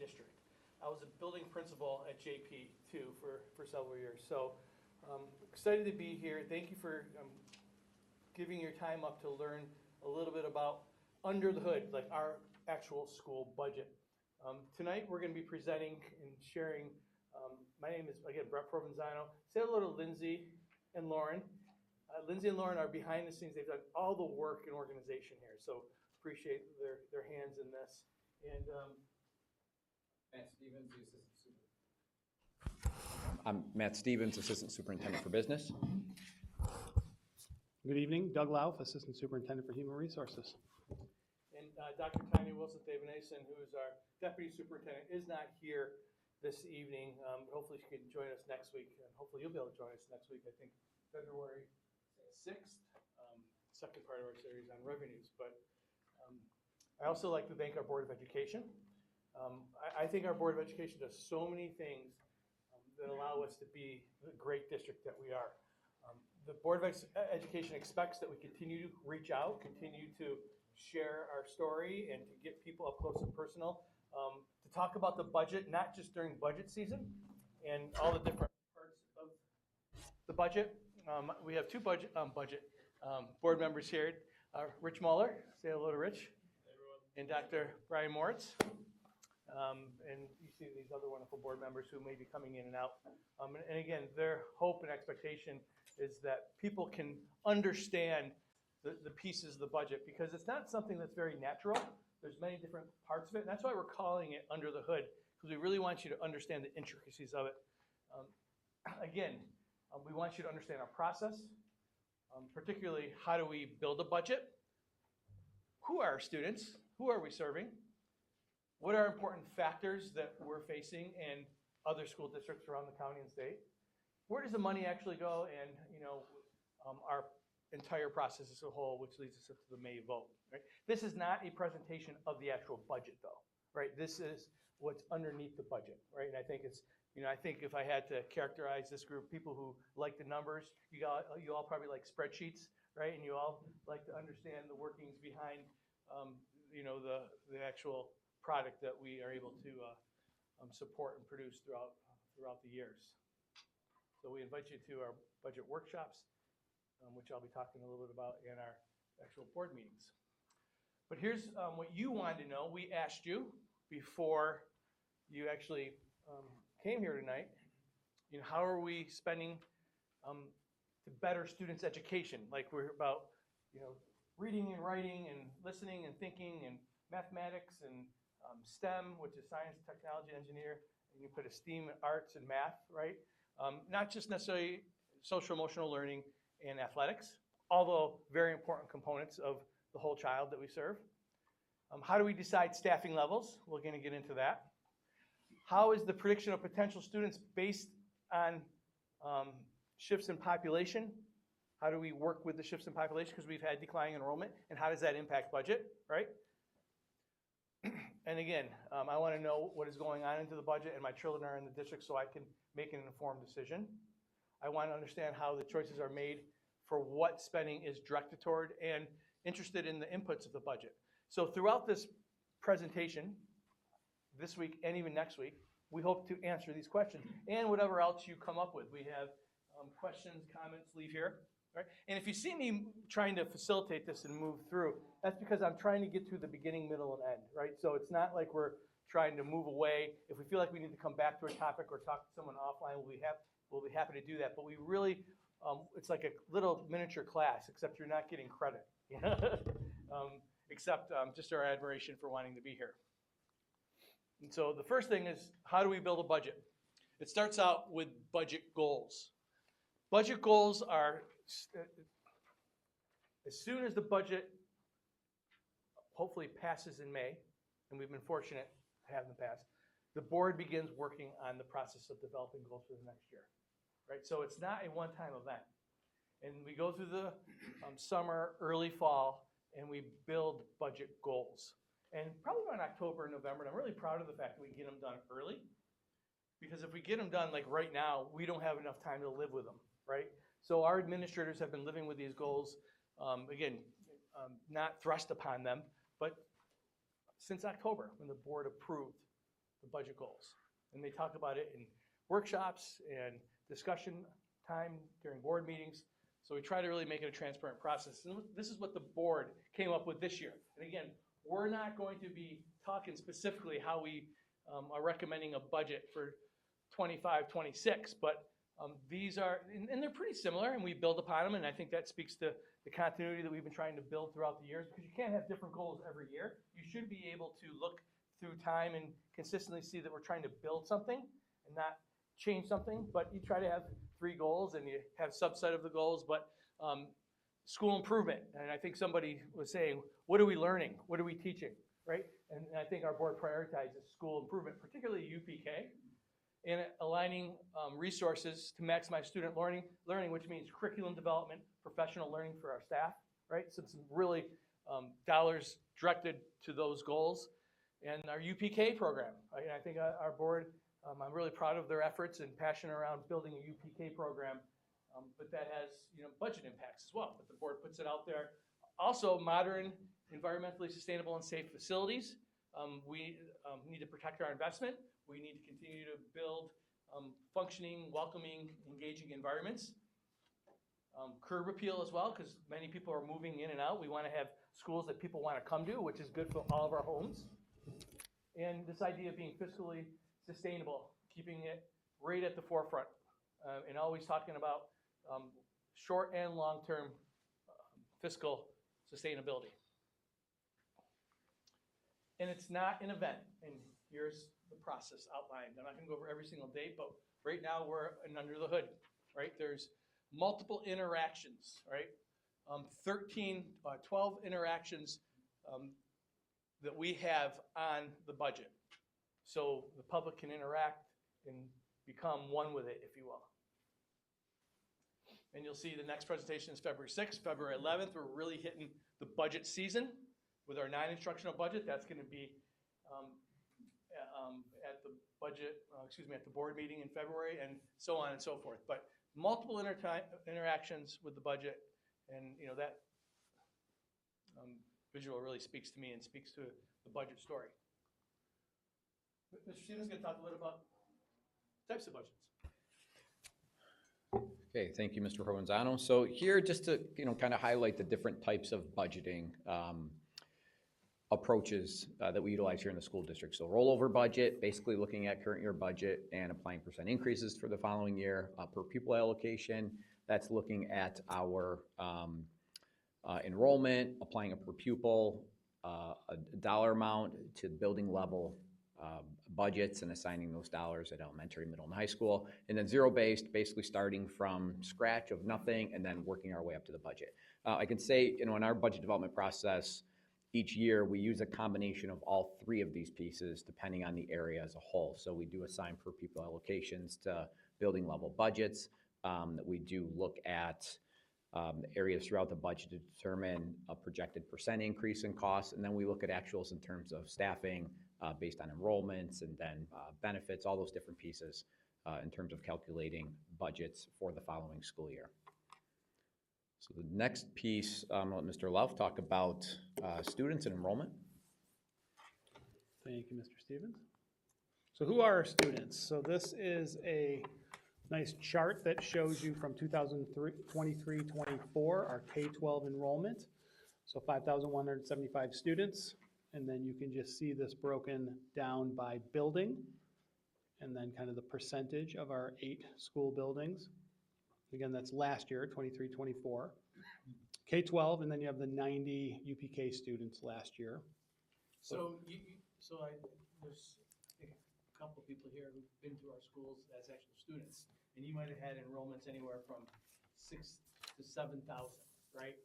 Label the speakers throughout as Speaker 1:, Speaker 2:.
Speaker 1: district. I was a building principal at JP too for several years. So excited to be here. Thank you for giving your time up to learn a little bit about under the hood, like our actual school budget. Tonight we're going to be presenting and sharing. My name is, again, Brett Provenzano. Say hello to Lindsay and Lauren. Lindsay and Lauren are behind the scenes. They've done all the work and organization here. So appreciate their hands in this. And
Speaker 2: Matt Stevens, the Assistant Superintendent. I'm Matt Stevens, Assistant Superintendent for Business.
Speaker 3: Good evening, Doug Lauf, Assistant Superintendent for Human Resources.
Speaker 1: And Dr. Tanya Wilson-Thevenason, who is our Deputy Superintendent, is not here this evening. Hopefully she can join us next week, and hopefully you'll be able to join us next week. I think February 6th, second part of our series on revenues. But I also like to thank our Board of Education. I think our Board of Education does so many things that allow us to be the great district that we are. The Board of Education expects that we continue to reach out, continue to share our story, and to get people up close and personal, to talk about the budget, not just during budget season and all the different parts of the budget. We have two board members here. Rich Muller, say hello to Rich. Hey, everyone. And Dr. Brian Moritz. And you see these other wonderful board members who may be coming in and out. And again, their hope and expectation is that people can understand the pieces of the budget, because it's not something that's very natural. There's many different parts of it, and that's why we're calling it Under the Hood, because we really want you to understand the intricacies of it. Again, we want you to understand our process, particularly how do we build a budget, who are our students, who are we serving, what are important factors that we're facing in other school districts around the county and state, where does the money actually go, and our entire process as a whole, which leads us up to the May vote. Right? This is not a presentation of the actual budget, though. Right? This is what's underneath the budget. Right? And I think it's, I think if I had to characterize this group, people who like the numbers, you all probably like spreadsheets, right? And you all like to understand the workings behind, the actual product that we are able to support and produce throughout the years. So we invite you to our budget workshops, which I'll be talking a little bit about in our actual board meetings. But here's what you wanted to know. We asked you before you actually came here tonight, how are we spending to better students' education? Like we're about, reading and writing and listening and thinking and mathematics and STEM, which is science, technology, engineer, and you put a STEAM, arts, and math, right? Not just necessarily social emotional learning and athletics, although very important components of the whole child that we serve. How do we decide staffing levels? We're going to get into that. How is the prediction of potential students based on shifts in population? How do we work with the shifts in population, because we've had declining enrollment, and how does that impact budget, right? And again, I want to know what is going on into the budget, and my children are in the district so I can make an informed decision. I want to understand how the choices are made for what spending is directed toward, and interested in the inputs of the budget. So throughout this presentation, this week and even next week, we hope to answer these questions and whatever else you come up with. We have questions, comments, leave here. Right? And if you see me trying to facilitate this and move through, that's because I'm trying to get through the beginning, middle, and end, right? So it's not like we're trying to move away. If we feel like we need to come back to a topic or talk to someone offline, we'll be happy to do that. But we really, it's like a little miniature class, except you're not getting credit, except just our admiration for wanting to be here. And so the first thing is, how do we build a budget? It starts out with budget goals. Budget goals are, as soon as the budget hopefully passes in May, and we've been fortunate to have them pass, the board begins working on the process of developing goals for the next year, right? So it's not a one-time event. And we go through the summer, early fall, and we build budget goals. And probably around October, November, and I'm really proud of the fact that we get them done early, because if we get them done like right now, we don't have enough time to live with them, right? So our administrators have been living with these goals, not thrust upon them, but since October, when the board approved the budget goals. And they talk about it in workshops and discussion time during board meetings. So we try to really make it a transparent process. And this is what the board came up with this year. And again, we're not going to be talking specifically how we are recommending a budget for 25, 26, but these are, and they're pretty similar, and we build upon them, and I think that speaks to the continuity that we've been trying to build throughout the years, because you can't have different goals every year. You should be able to look through time and consistently see that we're trying to build something and not change something, but you try to have 3 goals and you have subset of the goals, but school improvement, and I think somebody was saying, what are we learning? What are we teaching, right? And I think our board prioritizes school improvement, particularly UPK, and aligning resources to maximize student learning, which means curriculum development, professional learning for our staff, right? So some really dollars directed to those goals. And our UPK program, right? I think our board, I'm really proud of their efforts and passion around building a UPK program, but that has budget impacts as well, but the board puts it out there. Also, modern, environmentally sustainable and safe facilities. We need to protect our investment. We need to continue to build functioning, welcoming, engaging environments. Curb appeal as well, because many people are moving in and out. We want to have schools that people want to come to, which is good for all of our homes. And this idea of being fiscally sustainable, keeping it right at the forefront, and always talking about short and long-term fiscal sustainability. And it's not an event, and here's the process outlined. I'm not going to go over every single date, but right now we're under the hood, right? There's multiple interactions, right? 12 interactions that we have on the budget. So the public can interact and become one with it, if you will. And you'll see the next presentation is February 6th, February 11th. We're really hitting the budget season with our non-instructional budget. That's going to be at the at the board meeting in February, and so on and so forth. But multiple interactions with the budget, and that visual really speaks to me and speaks to the budget story. Mr. Stevens is going to talk a little about types of budgets.
Speaker 2: Okay, thank you, Mr. Provenzano. So here, just to kind of highlight the different types of budgeting approaches that we utilize here in the school district. So rollover budget, basically looking at current year budget and applying % increases for the following year. Per pupil allocation, that's looking at our enrollment, applying a per pupil, a dollar amount to building level budgets and assigning those dollars at elementary, middle, and high school. And then zero-based, basically starting from scratch of nothing and then working our way up to the budget. I can say, in our budget development process, each year we use a combination of all 3 of these pieces depending on the area as a whole. So we do assign per pupil allocations to building level budgets. That we do look at areas throughout the budget to determine a projected % increase in costs, and then we look at actuals in terms of staffing based on enrollments and then benefits, all those different pieces in terms of calculating budgets for the following school year. So the next piece, I'll let Mr. Lauf talk about students and enrollment.
Speaker 3: Thank you, Mr. Stevens. So who are our students? So this is a nice chart that shows you from 2023-24, our K-12 enrollment. So 5,175 students. And then you can just see this broken down by building, and then kind of the percentage of our 8 school buildings. Again, that's last year, 23-24. K-12, and then you have the 90 UPK students last year.
Speaker 1: So there's I think a couple of people here who've been to our schools as actual students, and you might have had enrollments anywhere from 6,000 to 7,000, right?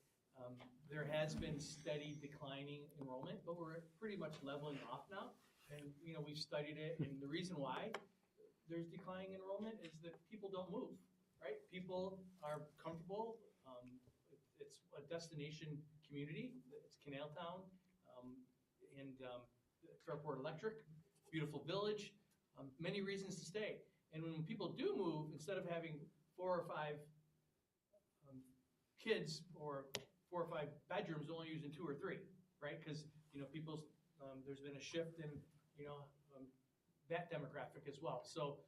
Speaker 1: There has been steady declining enrollment, but we're pretty much leveling off now. And we've studied it, and the reason why there's declining enrollment is that people don't move, right? People are comfortable. It's a destination community. It's Canal Town, and Fairport Electric, beautiful village, many reasons to stay. And when people do move, instead of having 4 or 5 kids or 4 or 5 bedrooms, only using 2 or 3, right? Because people's there's been a shift in that demographic as well. So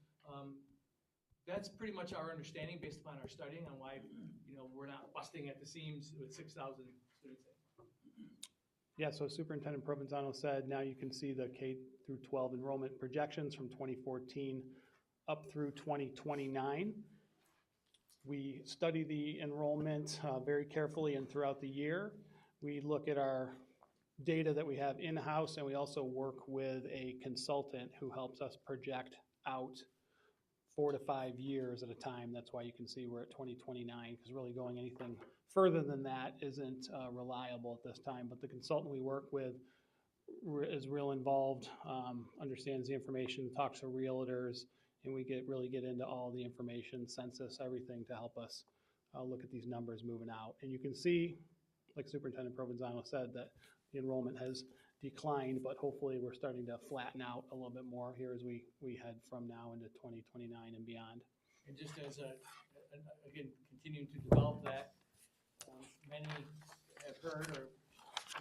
Speaker 1: that's pretty much our understanding based upon our studying on why, we're not busting at the seams with 6,000 students.
Speaker 3: Yeah, so Superintendent Provenzano said, now you can see the K through 12 enrollment projections from 2014 up through 2029. We study the enrollment very carefully and throughout the year. We look at our data that we have in-house, and we also work with a consultant who helps us project out 4 to 5 years at a time. That's why you can see we're at 2029, because really going anything further than that isn't reliable at this time. But the consultant we work with is real involved, understands the information, talks to realtors, and we really get into all the information, census, everything to help us look at these numbers moving out. And you can see, like Superintendent Provenzano said, that the enrollment has declined, but hopefully we're starting to flatten out a little bit more here as we head from now into 2029 and beyond.
Speaker 1: And just as again, continuing to develop that, many have heard or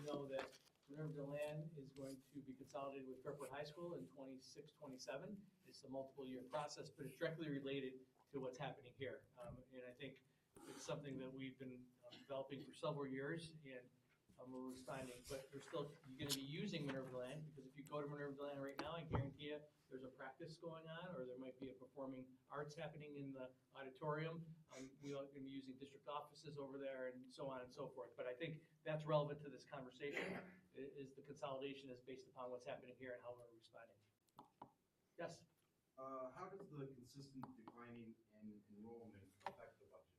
Speaker 1: know that Minerva Deland is going to be consolidated with Fairport High School in 26, 27. It's a multiple-year process, but it's directly related to what's happening here. And I think it's something that we've been developing for several years, and we're responding. But you're going to be using Minerva Deland, because if you go to Minerva Deland right now, I guarantee you there's a practice going on, or there might be a performing arts happening in the auditorium. We are going to be using district offices over there, and so on and so forth. But I think that's relevant to this conversation, is the consolidation is based upon what's happening here and how we're responding. Yes?
Speaker 4: How does the consistent declining in enrollment affect the budget?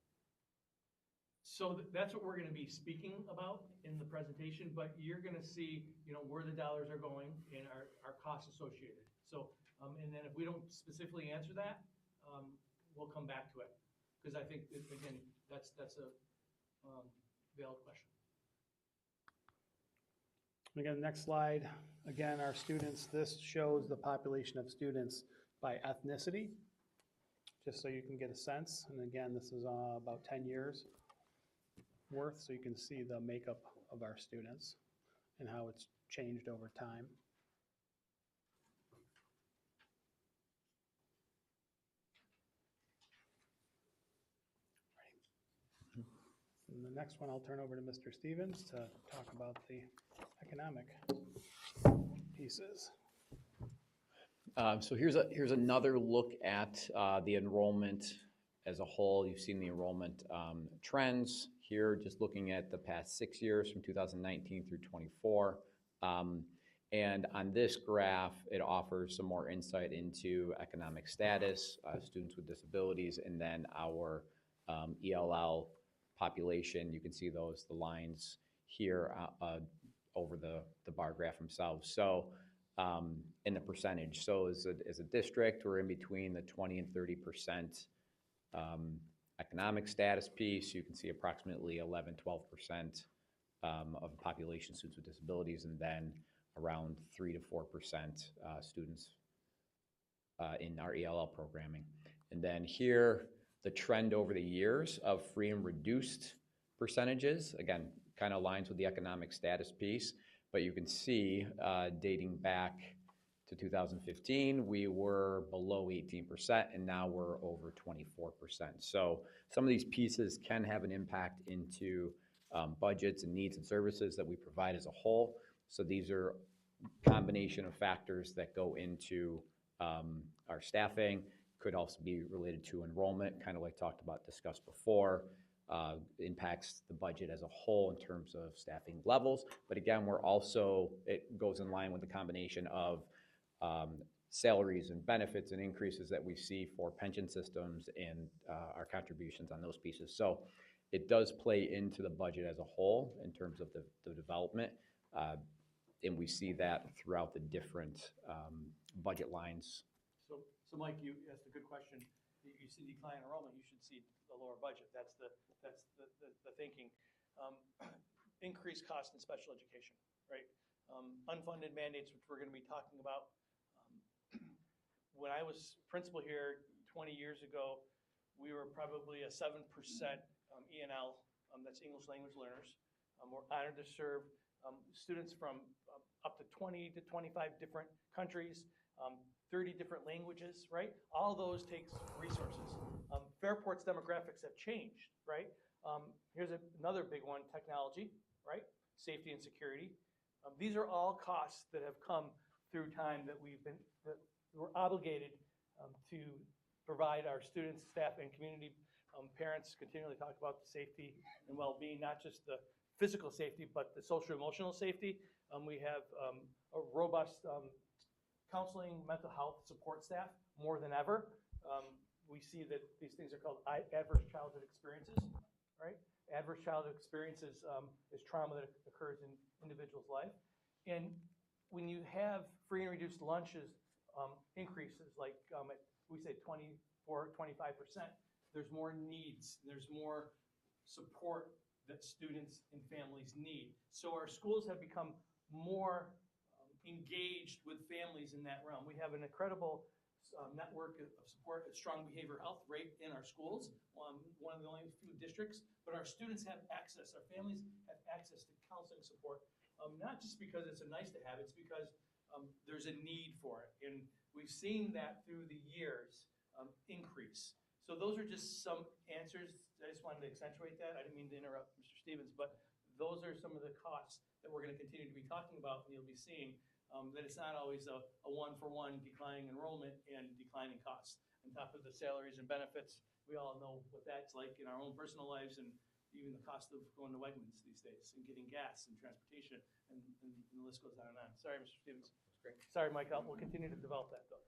Speaker 1: So that's what we're going to be speaking about in the presentation, but you're going to see, where the dollars are going and our costs associated. So, and then if we don't specifically answer that, we'll come back to it, because I think, again, that's a valid question.
Speaker 3: Again, next slide. Again, our students, this shows the population of students by ethnicity, just so you can get a sense. And again, this is about 10 years worth, so you can see the makeup of our students and how it's changed over time. And the next one, I'll turn over to Mr. Stevens to talk about the economic pieces.
Speaker 2: So here's another look at the enrollment as a whole. You've seen the enrollment trends here, just looking at the past 6 years from 2019 through 24. And on this graph, it offers some more insight into economic status, students with disabilities, and then our ELL population. You can see the lines here over the bar graph themselves. So in the percentage. So as a district, we're in between the 20 and 30% economic status piece. You can see approximately 11, 12% of the population students with disabilities, and then around 3 to 4% students in our ELL programming. And then here, the trend over the years of free and reduced percentages, again, kind of aligns with the economic status piece, but you can see dating back to 2015, we were below 18%, and now we're over 24%. So some of these pieces can have an impact into budgets and needs and services that we provide as a whole. So these are a combination of factors that go into our staffing. Could also be related to enrollment, kind of like discussed before, impacts the budget as a whole in terms of staffing levels. But again, it goes in line with the combination of salaries and benefits and increases that we see for pension systems and our contributions on those pieces. So it does play into the budget as a whole in terms of the development. And we see that throughout the different budget lines.
Speaker 1: So Mike, you asked a good question. You see decline in enrollment, you should see the lower budget. That's the thinking. Increased cost in special education, right? Unfunded mandates, which we're going to be talking about. When I was principal here 20 years ago, we were probably a 7% ENL, that's English language learners. We're honored to serve students from up to 20 to 25 different countries. 30 different languages, right? All those takes resources. Fairport's demographics have changed, right? Here's another big one, technology, right? Safety and security. These are all costs that have come through time that that we're obligated to provide our students, staff, and community. Parents continually talk about the safety and well-being, not just the physical safety, but the social emotional safety. We have a robust counseling, mental health support staff more than ever. We see that these things are called adverse childhood experiences, right? Adverse childhood experiences is trauma that occurs in individuals' life. And when you have free and reduced lunches increases, like we say 24, 25%, there's more needs, there's more support that students and families need. So our schools have become more engaged with families in that realm. We have an incredible network of support, a strong behavioral health rate in our schools, one of the only few districts, but our students have access, our families have access to counseling support, not just because it's a nice to have, it's because there's a need for it. And we've seen that through the years increase. So those are just some answers. I just wanted to accentuate that. I didn't mean to interrupt Mr. Stevens, but those are some of the costs that we're going to continue to be talking about, and you'll be seeing that it's not always a one-for-one declining enrollment and declining costs. On top of the salaries and benefits, we all know what that's like in our own personal lives, and even the cost of going to Wegmans these days and getting gas and transportation, and the list goes on and on. Sorry, Mr. Stevens.
Speaker 4: That's great.
Speaker 1: Sorry, Mike, we'll continue to develop that though.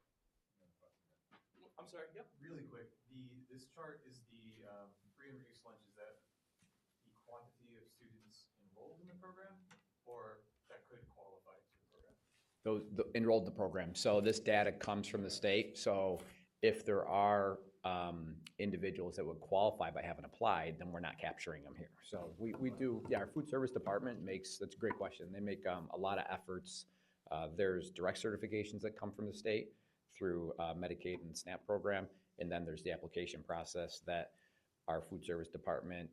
Speaker 1: I'm sorry, yep.
Speaker 4: Really quick, this chart is the free and reduced lunch. Is that the quantity of students enrolled in the program, or that could qualify to the program?
Speaker 2: Enrolled in the program. So this data comes from the state. So if there are individuals that would qualify but haven't applied, then we're not capturing them here. So we do, yeah, our food service department that's a great question. They make a lot of efforts. There's direct certifications that come from the state through Medicaid and SNAP program. And then there's the application process that our food service department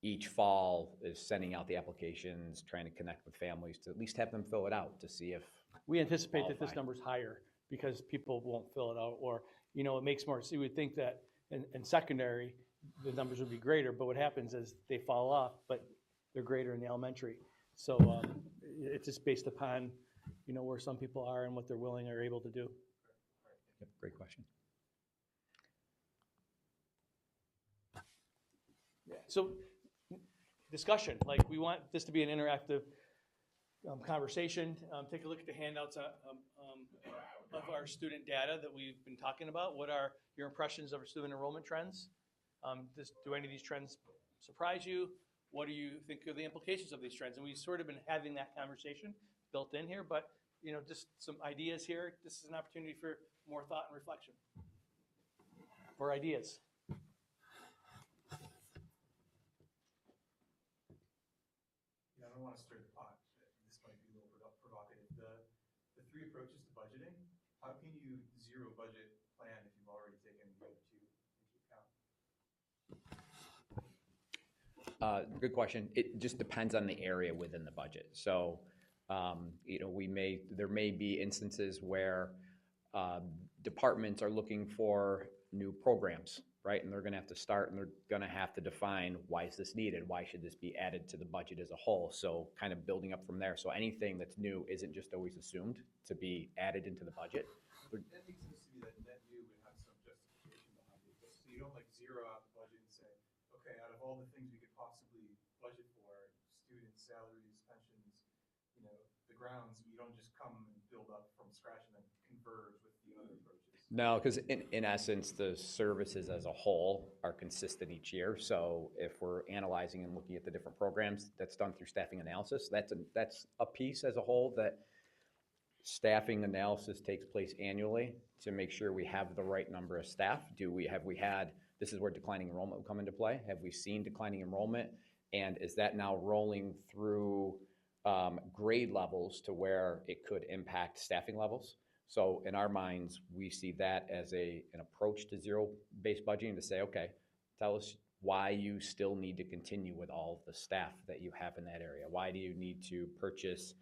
Speaker 2: each fall is sending out the applications, trying to connect with families to at least have them fill it out to see if.
Speaker 1: We anticipate that this
Speaker 2: Qualify.
Speaker 1: number's higher because people won't fill it out, or, it makes more, so you would think that in secondary, the numbers would be greater, but what happens is they fall off, but they're greater in the elementary. So it's just based upon, where some people are and what they're willing or able to do.
Speaker 2: Yep, great question.
Speaker 1: Yeah. So discussion, like we want this to be an interactive conversation. Take a look at the handouts of our student data that we've been talking about. What are your impressions of our student enrollment trends? Do any of these trends surprise you? What do you think are the implications of these trends? And we've sort of been having that conversation built in here, but just some ideas here. This is an opportunity for more thought and reflection. Or ideas.
Speaker 4: Yeah, I don't want to stir the pot. This might be a little provocative. The three approaches to budgeting, how can you zero budget plan if you've already taken the other two into account?
Speaker 2: Good question. It just depends on the area within the budget. So, there may be instances where departments are looking for new programs, right? And they're going to have to start, and they're going to have to define, why is this needed? Why should this be added to the budget as a whole? So kind of building up from there. So anything that's new isn't just always assumed to be added into the budget.
Speaker 4: That makes sense to me that you would have some justification behind it. So you don't zero out the budget and say, okay, out of all the things we could possibly budget for, students, salaries, pensions, the grounds, you don't just come and build up from scratch and then converge with the other approaches.
Speaker 2: No, because in essence, the services as a whole are consistent each year. So if we're analyzing and looking at the different programs, that's done through staffing analysis. That's a piece as a whole that staffing analysis takes place annually to make sure we have the right number of staff. This is where declining enrollment will come into play. Have we seen declining enrollment? And is that now rolling through grade levels to where it could impact staffing levels? So in our minds, we see that as an approach to zero-based budgeting to say, okay, tell us why you still need to continue with all of the staff that you have in that area. Why do you need to purchase,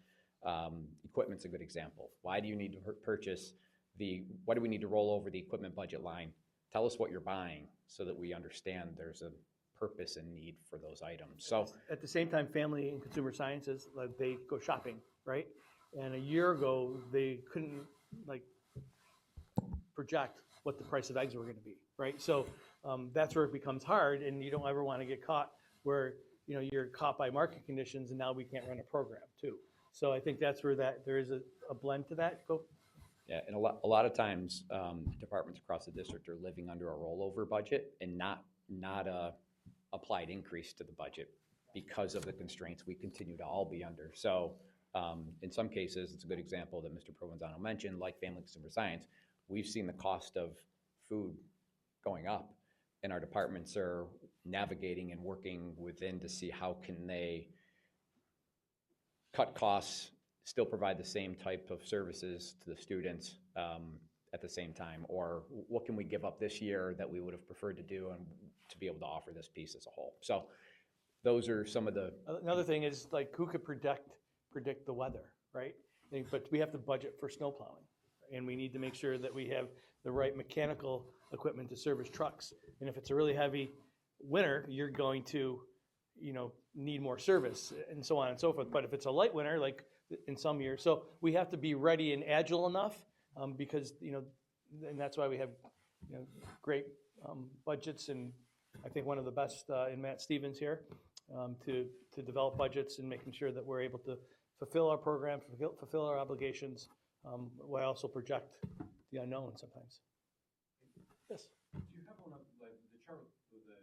Speaker 2: equipment's a good example. Why do you need to purchase why do we need to roll over the equipment budget line? Tell us what you're buying so that we understand there's a purpose and need for those items. So,
Speaker 1: At the same time, family and consumer sciences, like, they go shopping, right? And a year ago, they couldn't, like, project what the price of eggs were gonna be, right? So, that's where it becomes hard, and you don't ever wanna get caught where, you know, you're caught by market conditions, and now we can't run a program, too. So I think that's where there is a blend to that. Go.
Speaker 2: yeah, and a lot of times, departments across the district are living under a rollover budget and not a applied increase to the budget because of the constraints we continue to all be under. So, in some cases, it's a good example that Mr. Provenzano mentioned, like family and consumer science. We've seen the cost of food going up, and our departments are navigating and working within to see how can they cut costs, still provide the same type of services to the students at the same time, or what can we give up this year that we would have preferred to do and to be able to offer this piece as a whole. So those are some of the,
Speaker 1: Another thing is, like, who could predict the weather, right? But we have to budget for snow plowing, and we need to make sure that we have the right mechanical equipment to service trucks. And if it's a really heavy winter, you're going to, you know, need more service, and so on and so forth. But if it's a light winter, like in some years, so we have to be ready and agile enough, because, you know, and that's why we have, you know, great budgets, and I think one of the best in Matt Stevens here, to develop budgets and making sure that we're able to fulfill our program, fulfill our obligations, while also project the unknown sometimes. Yes.
Speaker 5: Do you have one of, like, the chart with the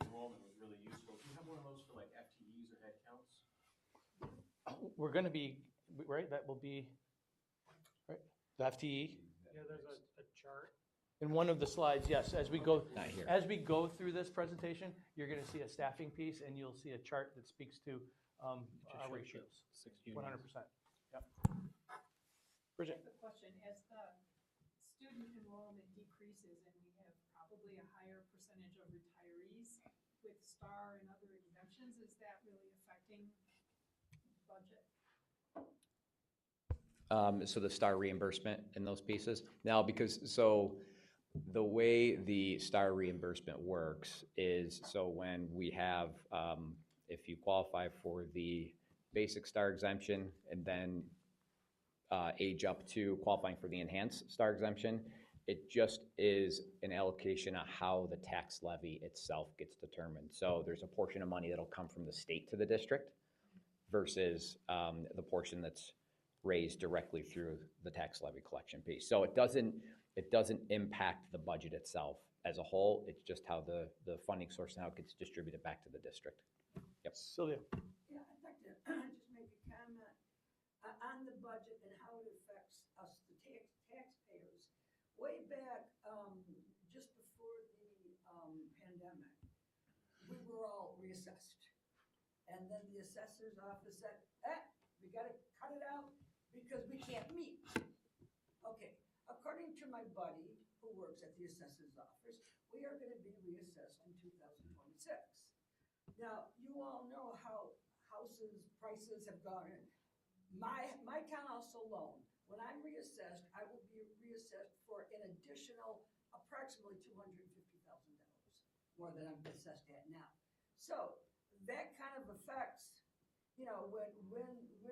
Speaker 5: enrollment was really useful. Do you have one of those for, like, FTEs or headcounts?
Speaker 1: We're gonna be, right, that will be, right, the FTE.
Speaker 3: Yeah, there's a chart.
Speaker 1: In one of the slides, yes, as we go,
Speaker 2: not here.
Speaker 1: as we go through this presentation, you're gonna see a staffing piece, and you'll see a chart that speaks to our ratios. 100%, yep. Bridget?
Speaker 6: The question, as the student enrollment decreases and we have probably a higher percentage of retirees with STAR and other exemptions, is that really affecting budget?
Speaker 2: So the STAR reimbursement in those pieces. Now, so the way the STAR reimbursement works is, so when we have, if you qualify for the basic STAR exemption and then age up to qualifying for the enhanced STAR exemption, it just is an allocation of how the tax levy itself gets determined. So there's a portion of money that'll come from the state to the district versus the portion that's raised directly through the tax levy collection piece. So it doesn't impact the budget itself as a whole. It's just how the funding source now gets distributed back to the district. Yep.
Speaker 1: Sylvia?
Speaker 7: Yeah, I'd like to just make a comment on the budget and how it affects us, the taxpayers. Way back, just before the pandemic, we were all reassessed. And then the assessor's office said, we gotta cut it out because we can't meet. Okay, according to my buddy who works at the assessor's office, we are gonna be reassessed in 2026. Now, you all know how houses prices have gone. My townhouse alone, when I'm reassessed, I will be reassessed for an additional approximately $250,000 more than I'm assessed at now. So that kind of affects, you know, when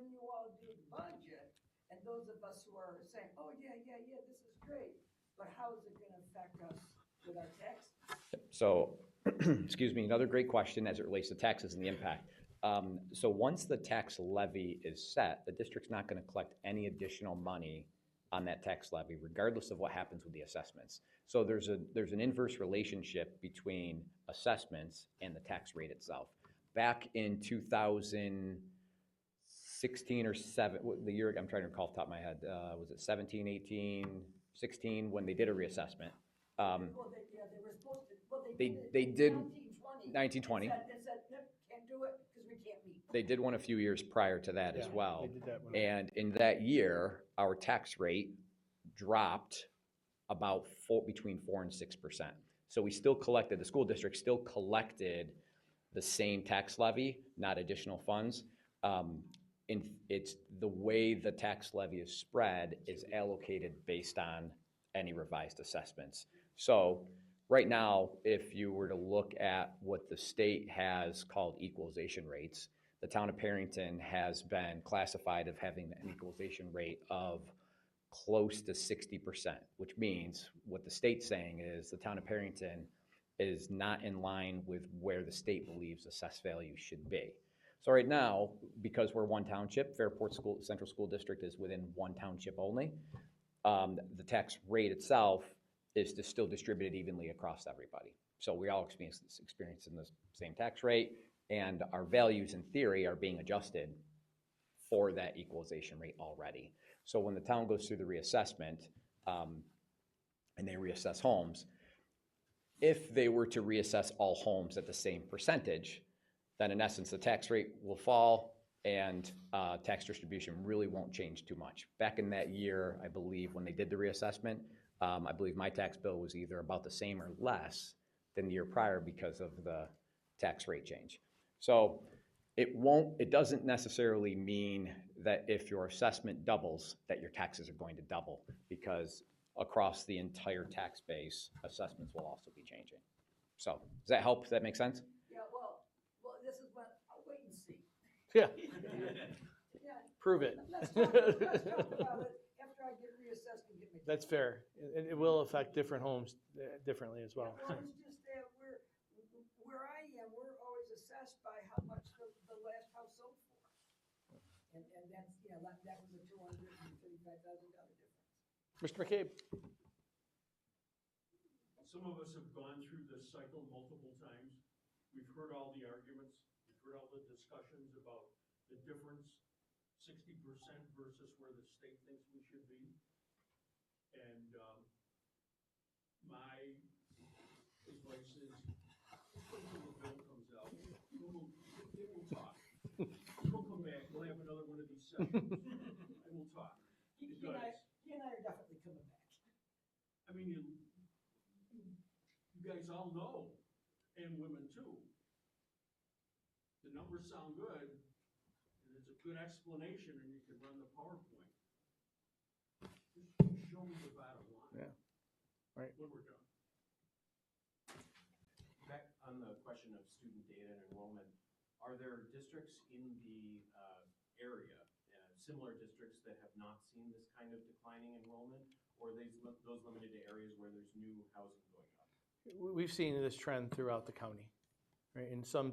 Speaker 7: you all do the budget, and those of us who are saying, oh yeah, this is great, but how is it gonna affect us with our taxes?
Speaker 2: So, excuse me, another great question as it relates to taxes and the impact. So once the tax levy is set, the district's not going to collect any additional money on that tax levy, regardless of what happens with the assessments. So there's an inverse relationship between assessments and the tax rate itself. Back in 2016 or the year, I'm trying to recall off the top of my head, was it 17, 18, 16, when they did a reassessment?
Speaker 7: Well, they were supposed to, well,
Speaker 2: They
Speaker 7: did
Speaker 2: did
Speaker 7: 1920.
Speaker 2: 1920.
Speaker 7: Said, nope, can't do it because we can't meet.
Speaker 2: They did one a few years prior to that as
Speaker 1: Yeah,
Speaker 2: well.
Speaker 1: they did that one.
Speaker 2: And in that year, our tax rate dropped about between 4 and 6%. So we still collected, the school district still collected the same tax levy, not additional funds. It's the way the tax levy is spread is allocated based on any revised assessments. So right now, if you were to look at what the state has called equalization rates, the town of Perrington has been classified of having an equalization rate of close to 60%, which means what the state's saying is the town of Perrington is not in line with where the state believes assessed value should be. So right now, because we're one township, Fairport Central School District is within one township only, the tax rate itself is still distributed evenly across everybody. So we all experiencing the same tax rate, and our values in theory are being adjusted for that equalization rate already. So when the town goes through the reassessment, and they reassess homes, if they were to reassess all homes at the same percentage, then in essence, the tax rate will fall and tax distribution really won't change too much. Back in that year, I believe, when they did the reassessment, I believe my tax bill was either about the same or less than the year prior because of the tax rate change. So it doesn't necessarily mean that if your assessment doubles, that your taxes are going to double, because across the entire tax base, assessments will also be changing. So does that help? Does that make sense?
Speaker 7: Yeah, well, this is what, I'll wait and see.
Speaker 1: Yeah,
Speaker 7: Yeah,
Speaker 1: prove it.
Speaker 7: let's talk about it after I get reassessed and get my.
Speaker 1: That's fair. It will affect different homes differently as well.
Speaker 7: Well, it's just that where I am, we're always assessed by how much the last house sold for. And that's, that was a $235,000 difference.
Speaker 1: Mr. McCabe?
Speaker 8: Some of us have gone through this cycle multiple times. We've heard all the arguments, we've heard all the discussions about the difference, 60% versus where the state thinks we should be. And my advice is, wait until the bill comes out. We'll talk. We'll come back, we'll have another one of these sessions, and we'll talk.
Speaker 7: He and I are definitely coming back.
Speaker 8: I mean, you guys all know, and women too. The numbers sound good, and it's a good explanation, and you can run the PowerPoint. Just show me the bottom line.
Speaker 1: Yeah. Right.
Speaker 8: When we're done.
Speaker 5: Back on the question of student data and enrollment, are there districts in the area, similar districts that have not seen this kind of declining enrollment, or are those limited to areas where there's new housing going up?
Speaker 1: We've seen this trend throughout the county, right? In some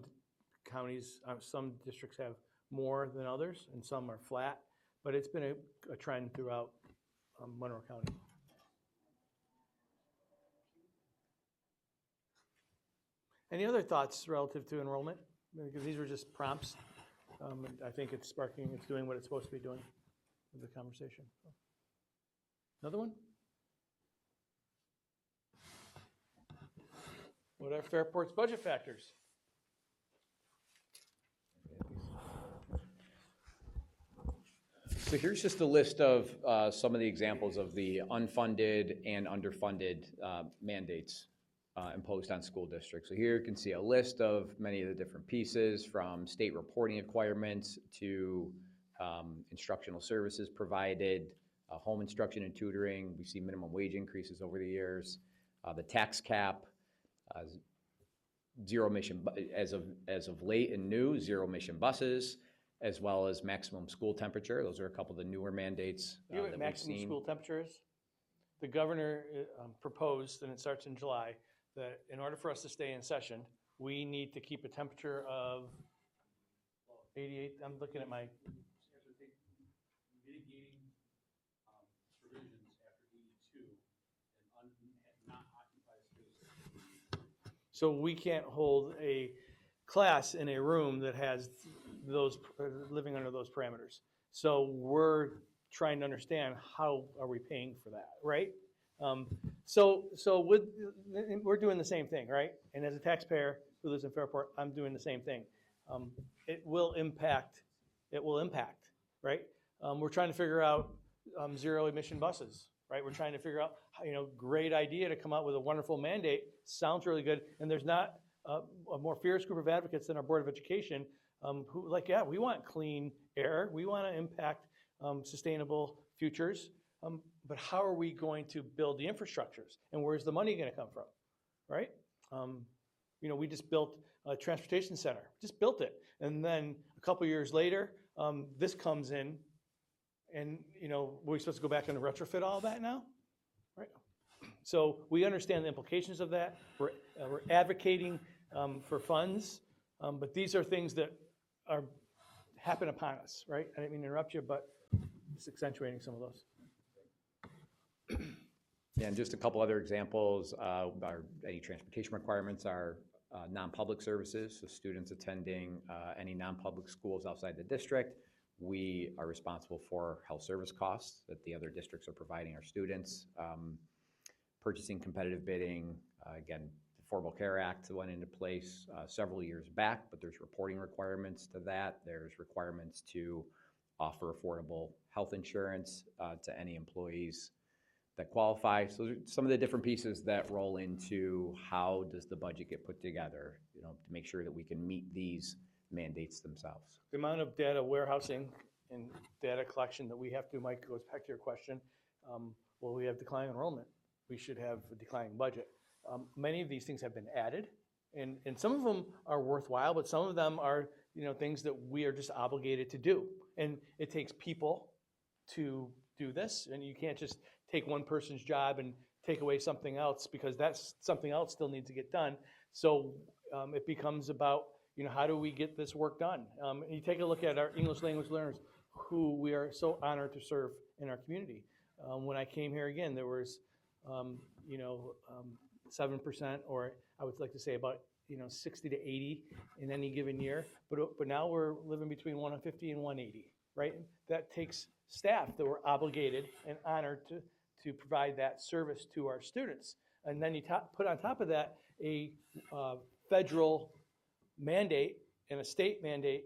Speaker 1: counties, some districts have more than others, and some are flat, but it's been a trend throughout Monroe County. Any other thoughts relative to enrollment? Because these were just prompts. I think it's doing what it's supposed to be doing with the conversation. Another one? What are Fairport's budget factors?
Speaker 2: So here's just a list of some of the examples of the unfunded and underfunded mandates imposed on school districts. So here you can see a list of many of the different pieces, from state reporting requirements to instructional services provided, home instruction and tutoring. We see minimum wage increases over the years, the tax cap, zero emission, as of late and new, zero emission buses, as well as maximum school temperature. Those are a couple of the newer mandates
Speaker 1: You know what
Speaker 2: that
Speaker 1: maximum
Speaker 2: we've seen.
Speaker 1: school temperature is? The governor proposed, and it starts in July, that in order for us to stay in session, we need to keep a temperature of 88. I'm looking at my.
Speaker 8: Mitigating provisions after 82 and not occupy space.
Speaker 1: So we can't hold a class in a room that has those living under those parameters. So we're trying to understand how are we paying for that, right? So we're doing the same thing, right? And as a taxpayer who lives in Fairport, I'm doing the same thing. It will impact, right? We're trying to figure out zero emission buses, right? We're trying to figure out, great idea to come out with a wonderful mandate. Sounds really good. And there's not a more fierce group of advocates than our Board of Education who we want clean air. We want to impact sustainable futures. but how are we going to build the infrastructures? And where's the money gonna come from, right? You know, we just built a transportation center, just built it. And then a couple years later, this comes in and, you know, we're supposed to go back and retrofit all that now, right? So we understand the implications of that. We're advocating for funds, but these are things that happen upon us, right? I didn't mean to interrupt you, but just accentuating some of those.
Speaker 2: Yeah, and just a couple other examples, any transportation requirements are non-public services, so students attending any non-public schools outside the district. We are responsible for health service costs that the other districts are providing our students. Purchasing competitive bidding, again, the Affordable Care Act went into place several years back, but there's reporting requirements to that. There's requirements to offer affordable health insurance to any employees that qualify. So some of the different pieces that roll into how does the budget get put together, you know, to make sure that we can meet these mandates themselves.
Speaker 1: The amount of data warehousing and data collection that we have to, Mike, goes back to your question. Well, we have declining enrollment. We should have a declining budget. Many of these things have been added, and some of them are worthwhile, but some of them are, you know, things that we are just obligated to do. And it takes people to do this, and you can't just take one person's job and take away something else, because that's something else still needs to get done. So it becomes about, you know, how do we get this work done? And you take a look at our English language learners, who we are so honored to serve in our community. When I came here again, there was, 7%, or I would like to say about, 60 to 80 in any given year. But now we're living between 150 and 180, right? That takes staff that we're obligated and honored to provide that service to our students. And then you put on top of that a federal mandate and a state mandate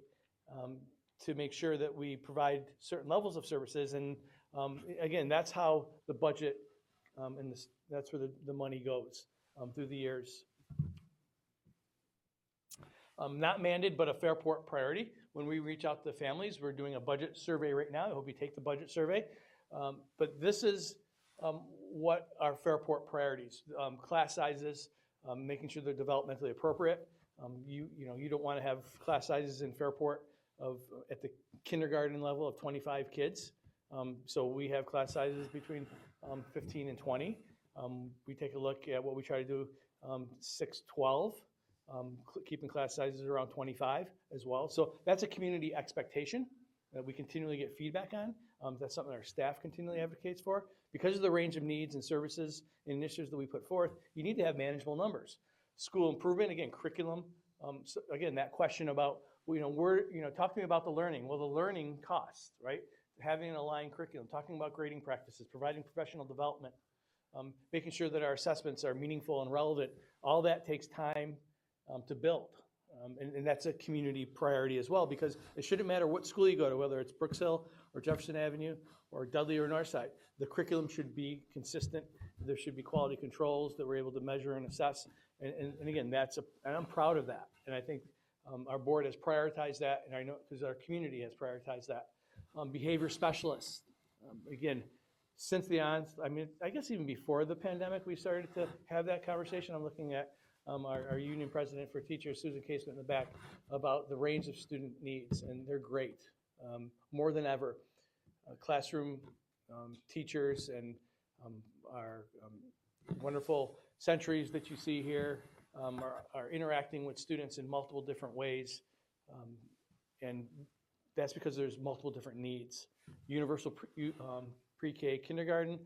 Speaker 1: to make sure that we provide certain levels of services. And again, that's how the budget and that's where the money goes through the years. Not mandated, but a Fairport priority. When we reach out to families, we're doing a budget survey right now. I hope you take the budget survey. But this is what our Fairport priorities: class sizes, making sure they're developmentally appropriate. You don't want to have class sizes in Fairport at the kindergarten level of 25 kids. So we have class sizes between 15 and 20. We take a look at what we try to do 6-12. Keeping class sizes around 25 as well. So that's a community expectation that we continually get feedback on. That's something our staff continually advocates for. Because of the range of needs and services and initiatives that we put forth, you need to have manageable numbers. School improvement, again, curriculum. So again, that question about, talk to me about the learning. Well, the learning costs, right? Having an aligned curriculum, talking about grading practices, providing professional development, making sure that our assessments are meaningful and relevant. All that takes time to build. And that's a community priority as well, because it shouldn't matter what school you go to, whether it's Brooks Hill or Jefferson Avenue or Dudley or Northside. The curriculum should be consistent. There should be quality controls that we're able to measure and assess. And again, and I'm proud of that. And I think our board has prioritized that, and I know because our community has prioritized that. Behavior specialists, again, since I guess even before the pandemic, we started to have that conversation. I'm looking at our union president for teachers, Susan Casement, in the back, about the range of student needs, and they're great, more than ever. Classroom teachers and our wonderful centuries that you see here are interacting with students in multiple different ways, and that's because there's multiple different needs. Universal pre-K kindergarten,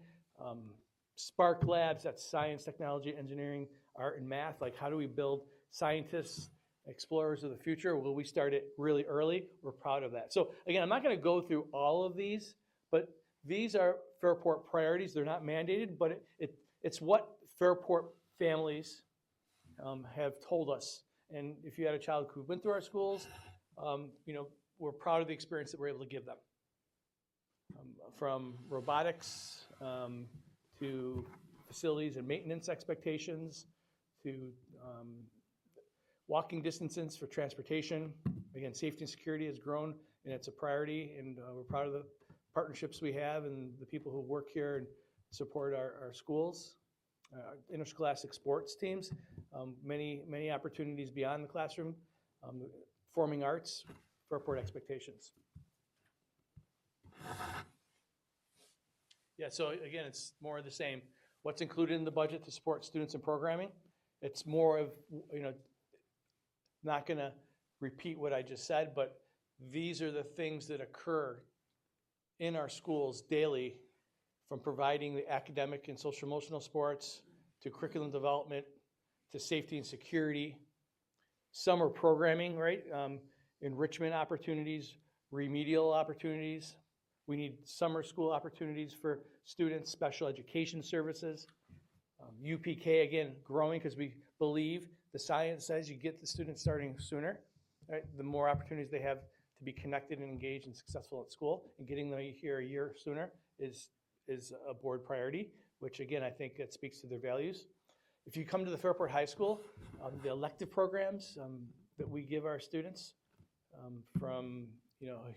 Speaker 1: Spark Labs, that's science, technology, engineering, art, and math. Like, how do we build scientists, explorers of the future? Well, we start it really early. We're proud of that. So again, I'm not going to go through all of these, but these are Fairport priorities. They're not mandated, but it's what Fairport families have told us. And if you had a child who went through our schools, we're proud of the experience that we're able to give them. From robotics to facilities and maintenance expectations, to walking distances for transportation. Again, safety and security has grown, and it's a priority, and we're proud of partnerships we have and the people who work here and support our schools, interscholastic sports teams, many opportunities beyond the classroom, forming arts, Fairport expectations. Yeah, so again, it's more of the same. What's included in the budget to support students in programming? It's more of, not gonna repeat what I just said, but these are the things that occur in our schools daily, from providing the academic and social emotional sports, to curriculum development, to safety and security, summer programming, right? Enrichment opportunities, remedial opportunities. We need summer school opportunities for students, special education services. UPK, again, growing because we believe the science says you get the students starting sooner, right? The more opportunities they have to be connected and engaged and successful at school, and getting them here a year sooner is a board priority, which again, I think it speaks to their values. If you come to the Fairport High School, the elective programs that we give our students, from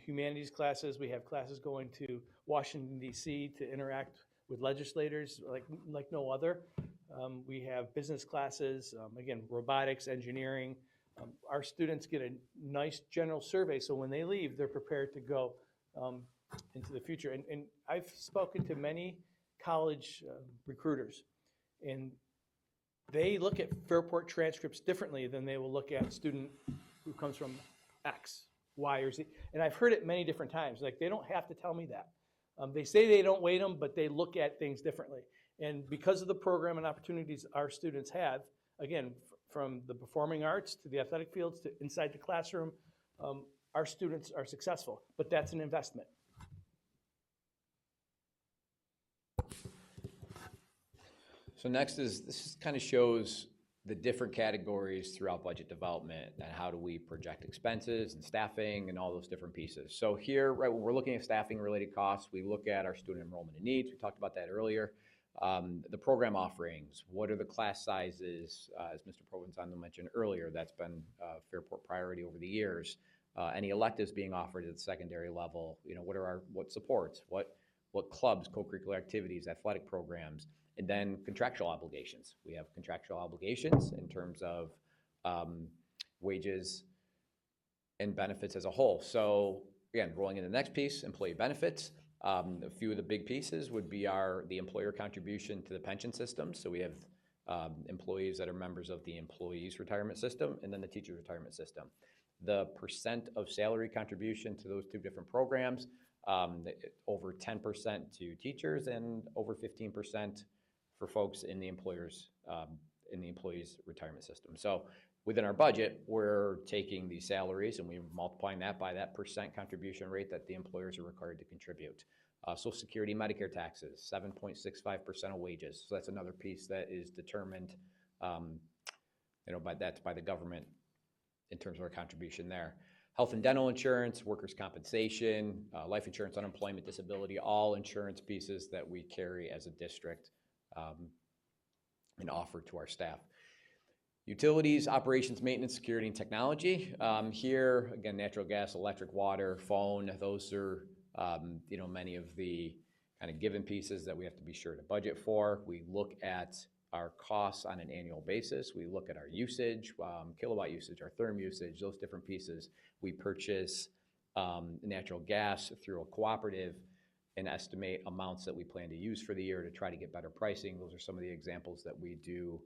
Speaker 1: humanities classes, we have classes going to Washington, D.C. to interact with legislators like no other. We have business classes, again, robotics, engineering. Our students get a nice general survey, so when they leave, they're prepared to go into the future. And I've spoken to many college recruiters, and they look at Fairport transcripts differently than they will look at a student who comes from X, Y, or Z. And I've heard it many different times. Like, they don't have to tell me that. They say they don't weight them, but they look at things differently. And because of the program and opportunities our students have, again, from the performing arts to the athletic fields to inside the classroom, our students are successful, but that's an investment.
Speaker 2: So next this kind of shows the different categories throughout budget development and how do we project expenses and staffing and all those different pieces. So here, right, when we're looking at staffing related costs, we look at our student enrollment and needs. We talked about that earlier. The program offerings, what are the class sizes, as Mr. Provenzano mentioned earlier, that's been a Fairport priority over the years. Any electives being offered at the secondary level, what supports, what clubs, co-curricular activities, athletic programs, and then contractual obligations. We have contractual obligations in terms of wages and benefits as a whole. So again, rolling in the next piece, employee benefits. A few of the big pieces would be the employer contribution to the pension system. So we have employees that are members of the employees retirement system and then the teacher retirement system. The percent of salary contribution to those two different programs, over 10% to teachers and over 15% for folks in the employees retirement system. So within our budget, we're taking these salaries and we're multiplying that by that percent contribution rate that the employers are required to contribute. Social Security, Medicare taxes, 7.65% of wages. So that's another piece that is determined, by the government in terms of our contribution there. Health and dental insurance, workers' compensation, life insurance, unemployment, disability, all insurance pieces that we carry as a district and offer to our staff. Utilities, operations, maintenance, security, and technology. Here, again, natural gas, electric, water, phone, those are, many of the kind of given pieces that we have to be sure to budget for. We look at our costs on an annual basis. We look at our usage, kilowatt usage, our therm usage, those different pieces. We purchase natural gas through a cooperative and estimate amounts that we plan to use for the year to try to get better pricing. Those are some of the examples that we do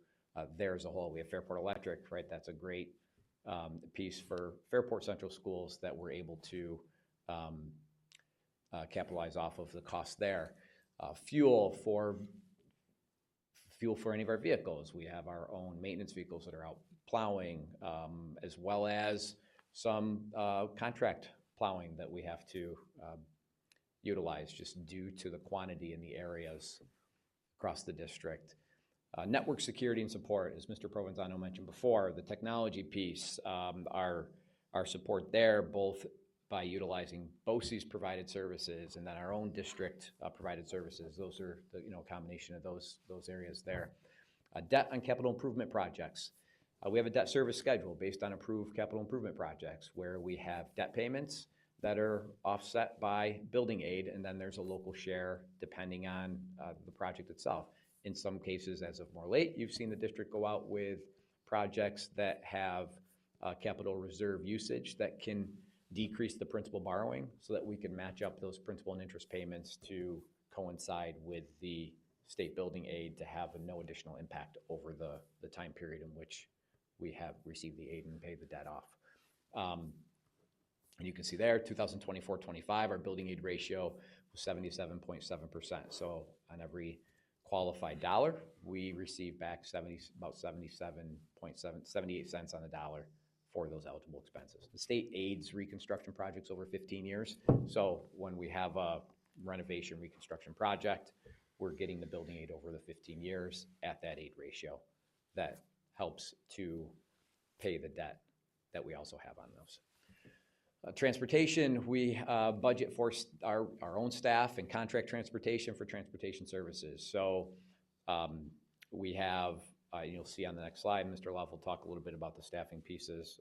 Speaker 2: there as a whole. We have Fairport Electric, right? That's a great piece for Fairport Central Schools that we're able to capitalize off of the cost there. Fuel for any of our vehicles. We have our own maintenance vehicles that are out plowing, as well as some contract plowing that we have to utilize just due to the quantity in the areas across the district. Network security and support, as Mr. Provenzano mentioned before, the technology piece, our support there, both by utilizing BOCES provided services and then our own district provided services. Those are the combination of those areas there. Debt on capital improvement projects. We have a debt service schedule based on approved capital improvement projects where we have debt payments that are offset by building aid, and then there's a local share depending on the project itself. In some cases, as of more late, you've seen the district go out with projects that have capital reserve usage that can decrease the principal borrowing so that we can match up those principal and interest payments to coincide with the state building aid to have no additional impact over the time period in which we have received the aid and paid the debt off. And you can see there, 2024-25, our building aid ratio was 77.7%. So on every qualified dollar, we receive back about 78 cents on the dollar for those eligible expenses. The state aids reconstruction projects over 15 years. So when we have a renovation reconstruction project, we're getting the building aid over the 15 years at that aid ratio. That helps to pay the debt that we also have on those. Transportation, we budget for our own staff and contract transportation for transportation services. So we have, you'll see on the next slide, Mr. Love will talk a little bit about the staffing pieces,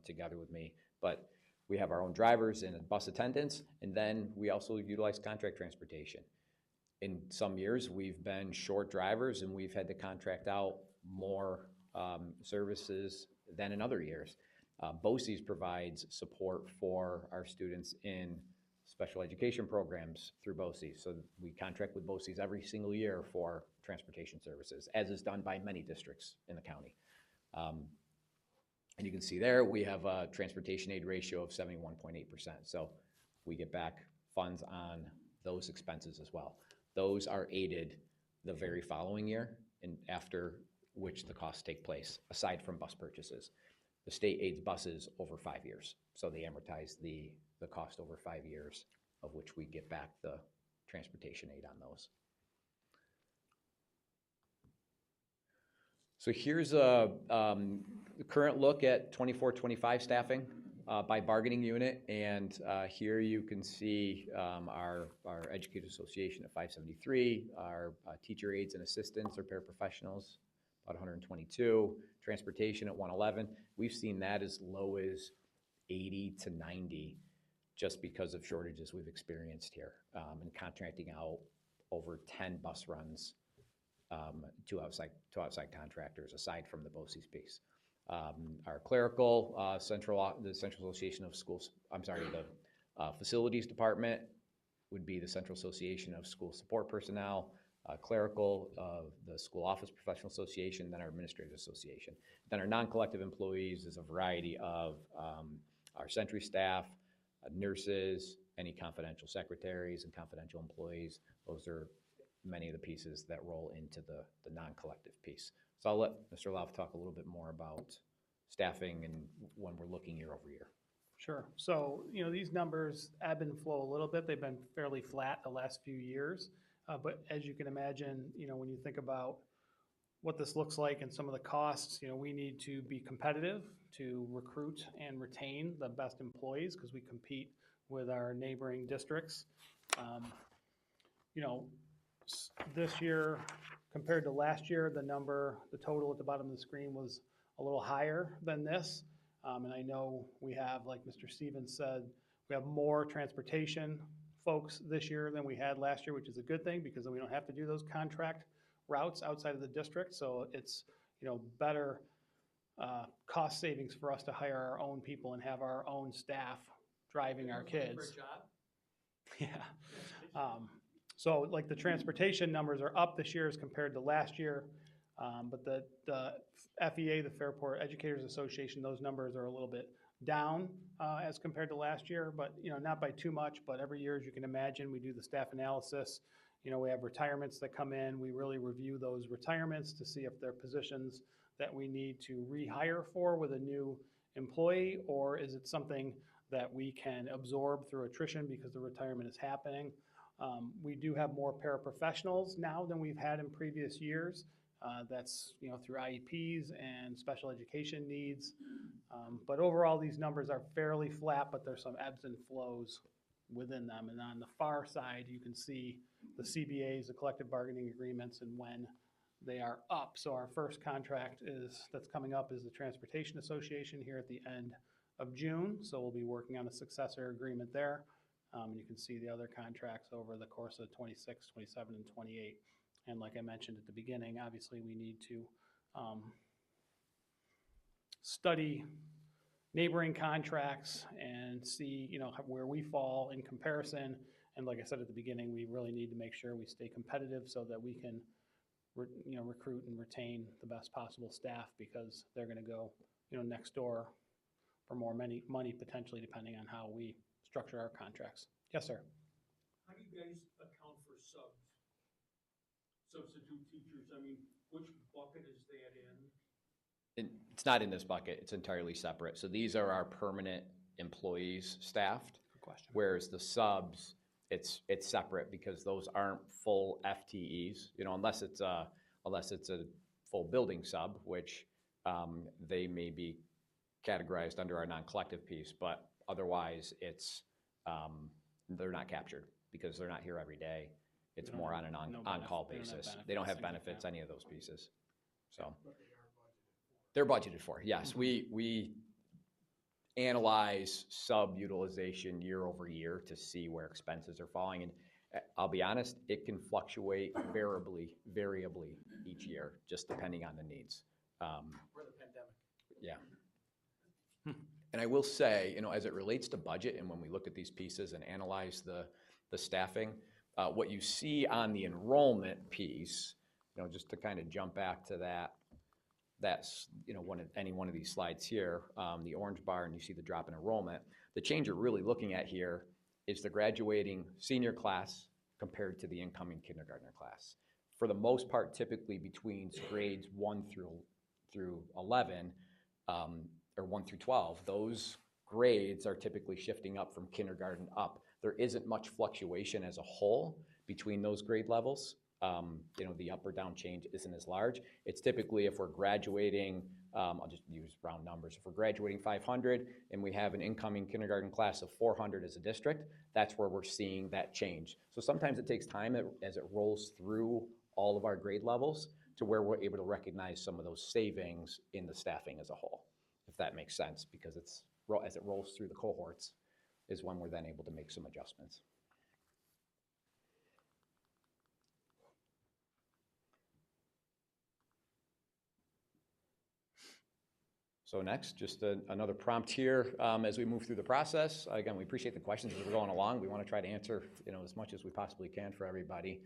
Speaker 2: together with me. But we have our own drivers and bus attendants, and then we also utilize contract transportation. In some years, we've been short drivers, and we've had to contract out more services than in other years. BOCES provides support for our students in special education programs through BOCES. So we contract with BOCES every single year for transportation services, as is done by many districts in the county. And you can see there, we have a transportation aid ratio of 71.8%. So we get back funds on those expenses as well. Those are aided the very following year, and after which the costs take place, aside from bus purchases. The state aids buses over 5 years, so they amortize the cost over 5 years, of which we get back the transportation aid on those. So here's a current look at 24-25 staffing by bargaining unit, and here you can see our Educators Association at 573, our teacher aides and assistants or paraprofessionals, about 122, transportation at 111. We've seen that as low as 80 to 90 just because of shortages we've experienced here, and contracting out over 10 bus runs to outside contractors aside from the BOCES piece. Our clerical, the Central Association of Schools, the Facilities Department would be the Central Association of School Support Personnel. Clerical, the School Office Professional Association, then our Administrative Association. Then our non-collective employees is a variety of our Century staff, nurses, any confidential secretaries and confidential employees. Those are many of the pieces that roll into the non-collective piece. So I'll let Mr. Love talk a little bit more about staffing and when we're looking year over year.
Speaker 3: Sure. So, these numbers ebb and flow a little bit. They've been fairly flat the last few years. But as you can imagine, when you think about what this looks like and some of the costs, we need to be competitive to recruit and retain the best employees because we compete with our neighboring districts. This year compared to last year, the total at the bottom of the screen was a little higher than this. And I know we have, like Mr. Stevens said, we have more transportation folks this year than we had last year, which is a good thing because then we don't have to do those contract routes outside of the district. So it's, better cost savings for us to hire our own people and have our own staff driving our kids.
Speaker 1: For a job?
Speaker 3: Yeah. So like the transportation numbers are up this year as compared to last year. But the FEA, the Fairport Educators Association, those numbers are a little bit down as compared to last year, but not by too much. But every year, as you can imagine, we do the staff analysis. We have retirements that come in. We really review those retirements to see if they're positions that we need to rehire for with a new employee, or is it something that we can absorb through attrition because the retirement is happening. We do have more paraprofessionals now than we've had in previous years. That's through IEPs and special education needs. But overall, these numbers are fairly flat, but there's some ebbs and flows within them. And on the far side, you can see the CBAs, the collective bargaining agreements, and when they are up. So our first contract that's coming up is the Transportation Association here at the end of June, so we'll be working on a successor agreement there. You can see the other contracts over the course of 26, 27, and 28. And like I mentioned at the beginning, obviously we need to study neighboring contracts and see, where we fall in comparison. And like I said at the beginning, we really need to make sure we stay competitive so that we can, recruit and retain the best possible staff, because they're going to go, next door for more money potentially, depending on how we structure our contracts. Yes, sir.
Speaker 8: How do you guys account for subs? Substitute teachers, I mean, which bucket is that in?
Speaker 2: It's not in this bucket, it's entirely separate. So these are our permanent employees staffed,
Speaker 3: Good question.
Speaker 2: whereas the subs, it's separate because those aren't full FTEs, unless it's a full building sub, which they may be categorized under our non-collective piece, but otherwise it's, they're not captured because they're not here every day. It's more on an on-call basis. They don't have benefits, any of those pieces, so. They're budgeted for, yes. We analyze sub-utilization year over year to see where expenses are falling. And I'll be honest, it can fluctuate variably each year, just depending on the needs.
Speaker 1: Or the pandemic.
Speaker 2: Yeah. And I will say, as it relates to budget and when we look at these pieces and analyze the staffing, what you see on the enrollment piece, just to kind of jump back to that's any one of these slides here, the orange bar, and you see the drop in enrollment. The change you're really looking at here is the graduating senior class compared to the incoming kindergartner class. For the most part, typically between grades 1 through 11, or 1 through 12, those grades are typically shifting up from kindergarten up. There isn't much fluctuation as a whole between those grade levels. The up or down change isn't as large. It's typically if we're graduating, I'll just use round numbers. If we're graduating 500 and we have an incoming kindergarten class of 400 as a district, that's where we're seeing that change. So sometimes it takes time as it rolls through all of our grade levels to where we're able to recognize some of those savings in the staffing as a whole, if that makes sense, because as it rolls through the cohorts is when we're then able to make some adjustments. So next, just another prompt here as we move through the process. Again, we appreciate the questions as we're going along. We want to try to answer as much as we possibly can for everybody.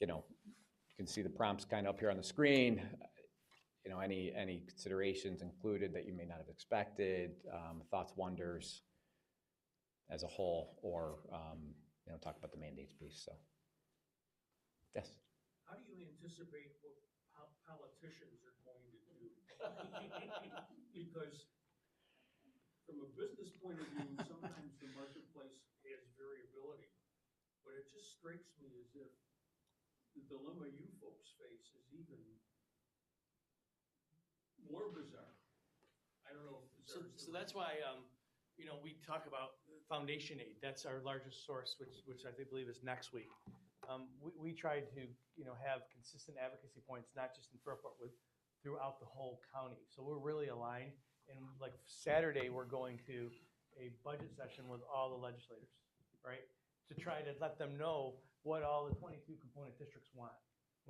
Speaker 2: You can see the prompts kind of up here on the screen. Any considerations included that you may not have expected, thoughts, wonders as a whole, or talk about the mandates piece. So, yes.
Speaker 8: How do you anticipate what politicians are going to do? Because from a business point of view, sometimes the marketplace has variability, but it just strikes me as if the dilemma you folks face is even more bizarre. I don't know if bizarre is
Speaker 1: So that's why, we talk about foundation aid. That's our largest source, which I believe is next week. We tried to, have consistent advocacy points, not just in Fairport, throughout the whole county. So we're really aligned. And like Saturday, we're going to a budget session with all the legislators, right? To try to let them know what all the 22 component districts want,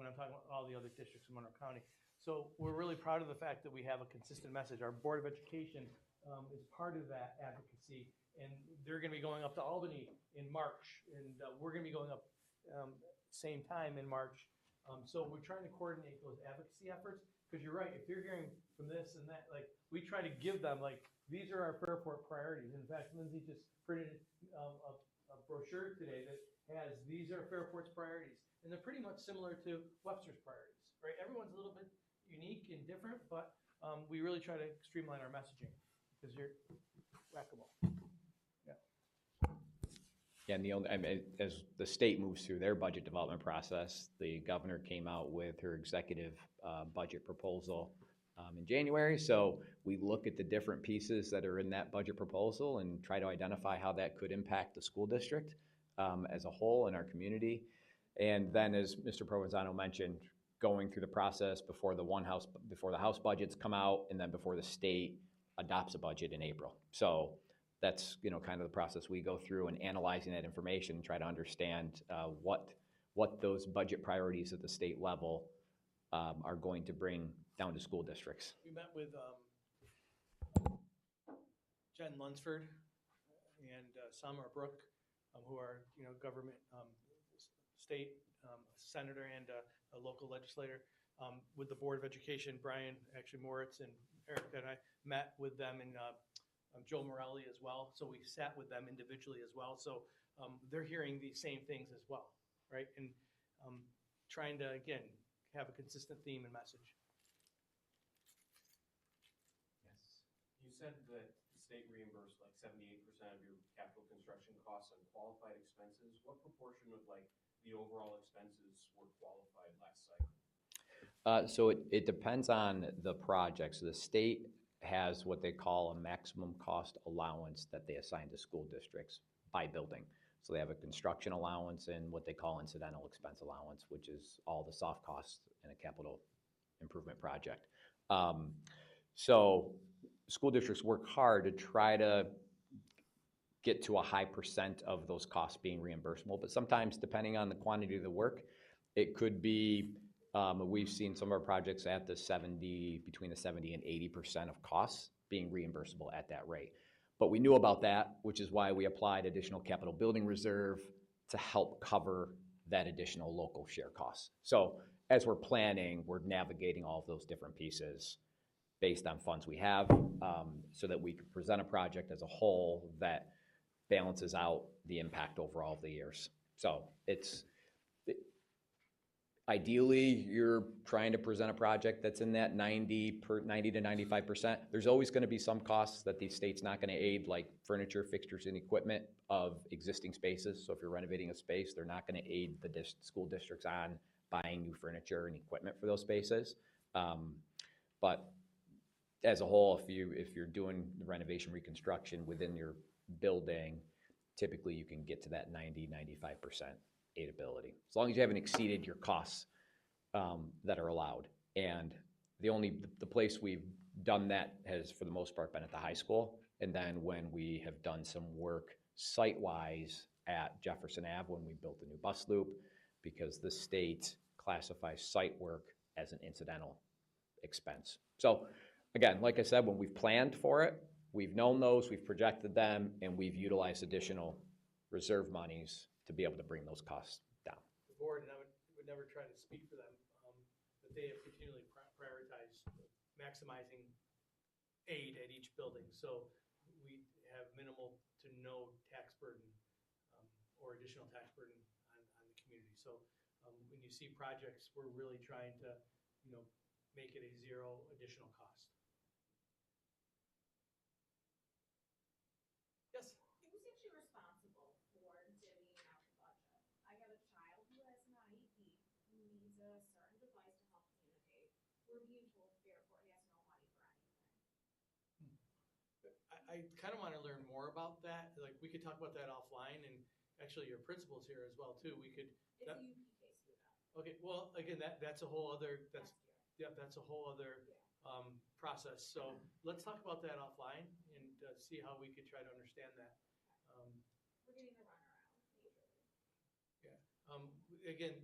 Speaker 1: when I'm talking about all the other districts in Monroe County. So we're really proud of the fact that we have a consistent message. Our Board of Education is part of that advocacy, and they're going to be going up to Albany in March, and we're going to be going up same time in March. So we're trying to coordinate those advocacy efforts, because you're right, if you're hearing from this and that, we try to give them, these are our Fairport priorities. In fact, Lindsay just printed a brochure today that has, these are Fairport's priorities, and they're pretty much similar to Webster's priorities, right? Everyone's a little bit unique and different, but we really try to streamline our messaging, because you're whack-a-mole.
Speaker 2: Yeah, and as the state moves through their budget development process, the governor came out with her executive budget proposal in January. So we look at the different pieces that are in that budget proposal and try to identify how that could impact the school district as a whole in our community. And then, as Mr. Provenzano mentioned, going through the process before the House budgets come out, and then before the state adopts a budget in April. So that's, kind of the process we go through and analyzing that information and try to understand what those budget priorities at the state level are going to bring down to school districts.
Speaker 1: We met with Jen Lunsford and Summer Brook, who are, government, state senator and a local legislator. With the Board of Education, Brian, actually Moritz and Erica and I met with them, and Joe Morelli as well. So we sat with them individually as well. So they're hearing these same things as well, right? And trying to, again, have a consistent theme and message.
Speaker 5: Yes. You said that the state reimbursed like 78% of your capital construction costs on qualified expenses. What proportion of like the overall expenses were qualified last cycle?
Speaker 2: So it depends on the project. So the state has what they call a maximum cost allowance that they assign to school districts by building. So they have a construction allowance and what they call incidental expense allowance, which is all the soft costs in a capital improvement project. So school districts work hard to try to get to a high percent of those costs being reimbursable, but sometimes depending on the quantity of the work, it could be, we've seen some of our projects at between the 70 and 80% of costs being reimbursable at that rate. But we knew about that, which is why we applied additional capital building reserve to help cover that additional local share costs. So as we're planning, we're navigating all of those different pieces based on funds we have, so that we can present a project as a whole that balances out the impact overall of the years. So ideally, you're trying to present a project that's in that 90 to 95%. There's always going to be some costs that the state's not going to aid, like furniture, fixtures, and equipment of existing spaces. So if you're renovating a space, they're not going to aid the school districts on buying new furniture and equipment for those spaces. But as a whole, if you're doing the renovation reconstruction within your building, typically you can get to that 90, 95% aidability, as long as you haven't exceeded your costs that are allowed. And the place we've done that has, for the most part, been at the high school. And then when we have done some work site-wise at Jefferson Ave, when we built the new bus loop, because the state classifies site work as an incidental expense. So again, like I said, when we've planned for it, we've known those, we've projected them, and we've utilized additional reserve monies to be able to bring those costs down.
Speaker 1: The board, and I would never try to speak for them, but they have continually prioritized maximizing aid at each building. So we have minimal to no tax burden or additional tax burden on the community. So when you see projects, we're really trying to, make it a zero additional cost. Yes?
Speaker 9: Who's actually responsible for divvying out the budget? I have a child who has an IEP, who needs a certain device to help communicate. We're being told Fairport has no money for anything.
Speaker 1: I kind of want to learn more about that. Like, we could talk about that offline, and actually your principal's here as well, too. We could.
Speaker 9: It's a UPK student.
Speaker 1: Okay, well, again, that's a whole other, that's a whole other process. So let's talk about that offline and see how we could try to understand that.
Speaker 9: We're getting the runaround, majorly.
Speaker 1: Yeah. Again,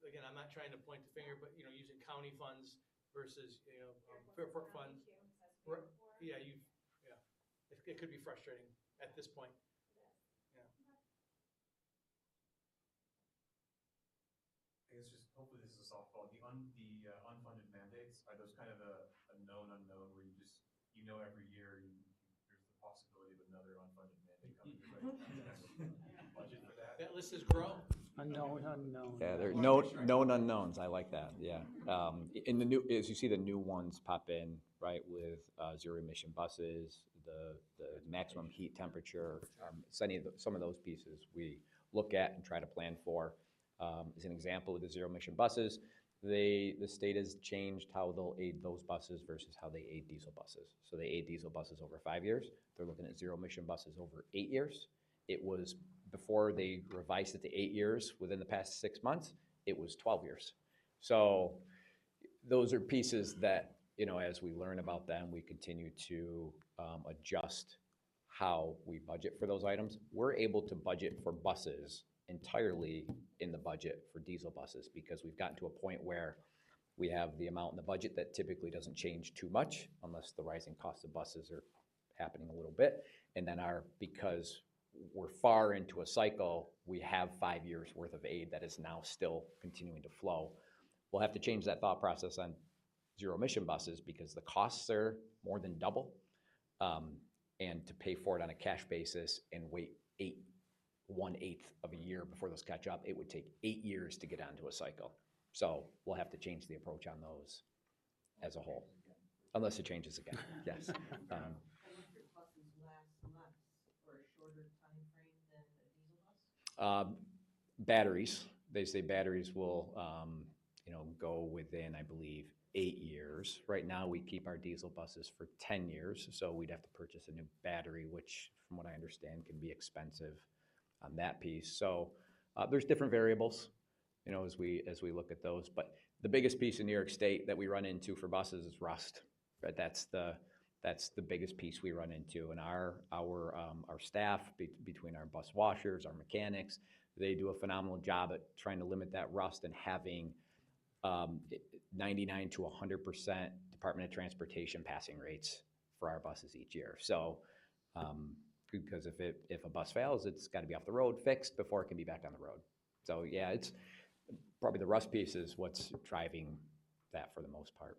Speaker 1: again, I'm not trying to point the finger, but using county funds versus Fairport funds. Yeah, it could be frustrating at this point.
Speaker 4: I guess just hopefully this is a softball. The unfunded mandates, are those kind of a known unknown where every year there's the possibility of another unfunded mandate coming? Budget for that?
Speaker 1: That list has grown.
Speaker 3: Unknown.
Speaker 2: Yeah, there are known unknowns. I like that. Yeah. In the new, as you see the new ones pop in, right, with zero emission buses, the maximum heat temperature, some of those pieces we look at and try to plan for. As an example of the zero emission buses, the state has changed how they'll aid those buses versus how they aid diesel buses. So they aid diesel buses over 5 years. They're looking at zero emission buses over 8 years. It was, before they revised it to 8 years, within the past 6 months, it was 12 years. So those are pieces that, you know, as we learn about them, we continue to adjust how we budget for those items. We're able to budget for buses entirely in the budget for diesel buses because we've gotten to a point where we have the amount in the budget that typically doesn't change too much unless the rising cost of buses are happening a little bit. And then because we're far into a cycle, we have 5 years worth of aid that is now still continuing to flow. We'll have to change that thought process on zero emission buses because the costs are more than double. And to pay for it on a cash basis and wait 1/8 of a year before those catch up, it would take 8 years to get onto a cycle. So we'll have to change the approach on those as a whole, unless it changes again, yes.
Speaker 10: Electric buses last less or a shorter time frame than a diesel bus?
Speaker 2: Batteries, they say batteries will, go within, I believe, 8 years. Right now, we keep our diesel buses for 10 years, so we'd have to purchase a new battery, which, from what I understand, can be expensive on that piece. So there's different variables, as we look at those. But the biggest piece in New York State that we run into for buses is rust. Right? That's the biggest piece we run into, and our staff, between our bus washers, our mechanics, they do a phenomenal job at trying to limit that rust and having 99 to 100% Department of Transportation passing rates for our buses each year. So, because if a bus fails, it's got to be off the road, fixed before it can be back on the road. So yeah, it's probably the rust piece is what's driving that for the most part.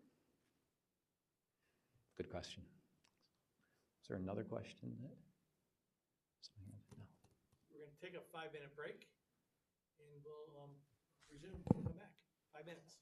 Speaker 2: Good question. Is there another question? No.
Speaker 1: We're going to take a 5-minute break, and we'll resume when we come back. 5 minutes.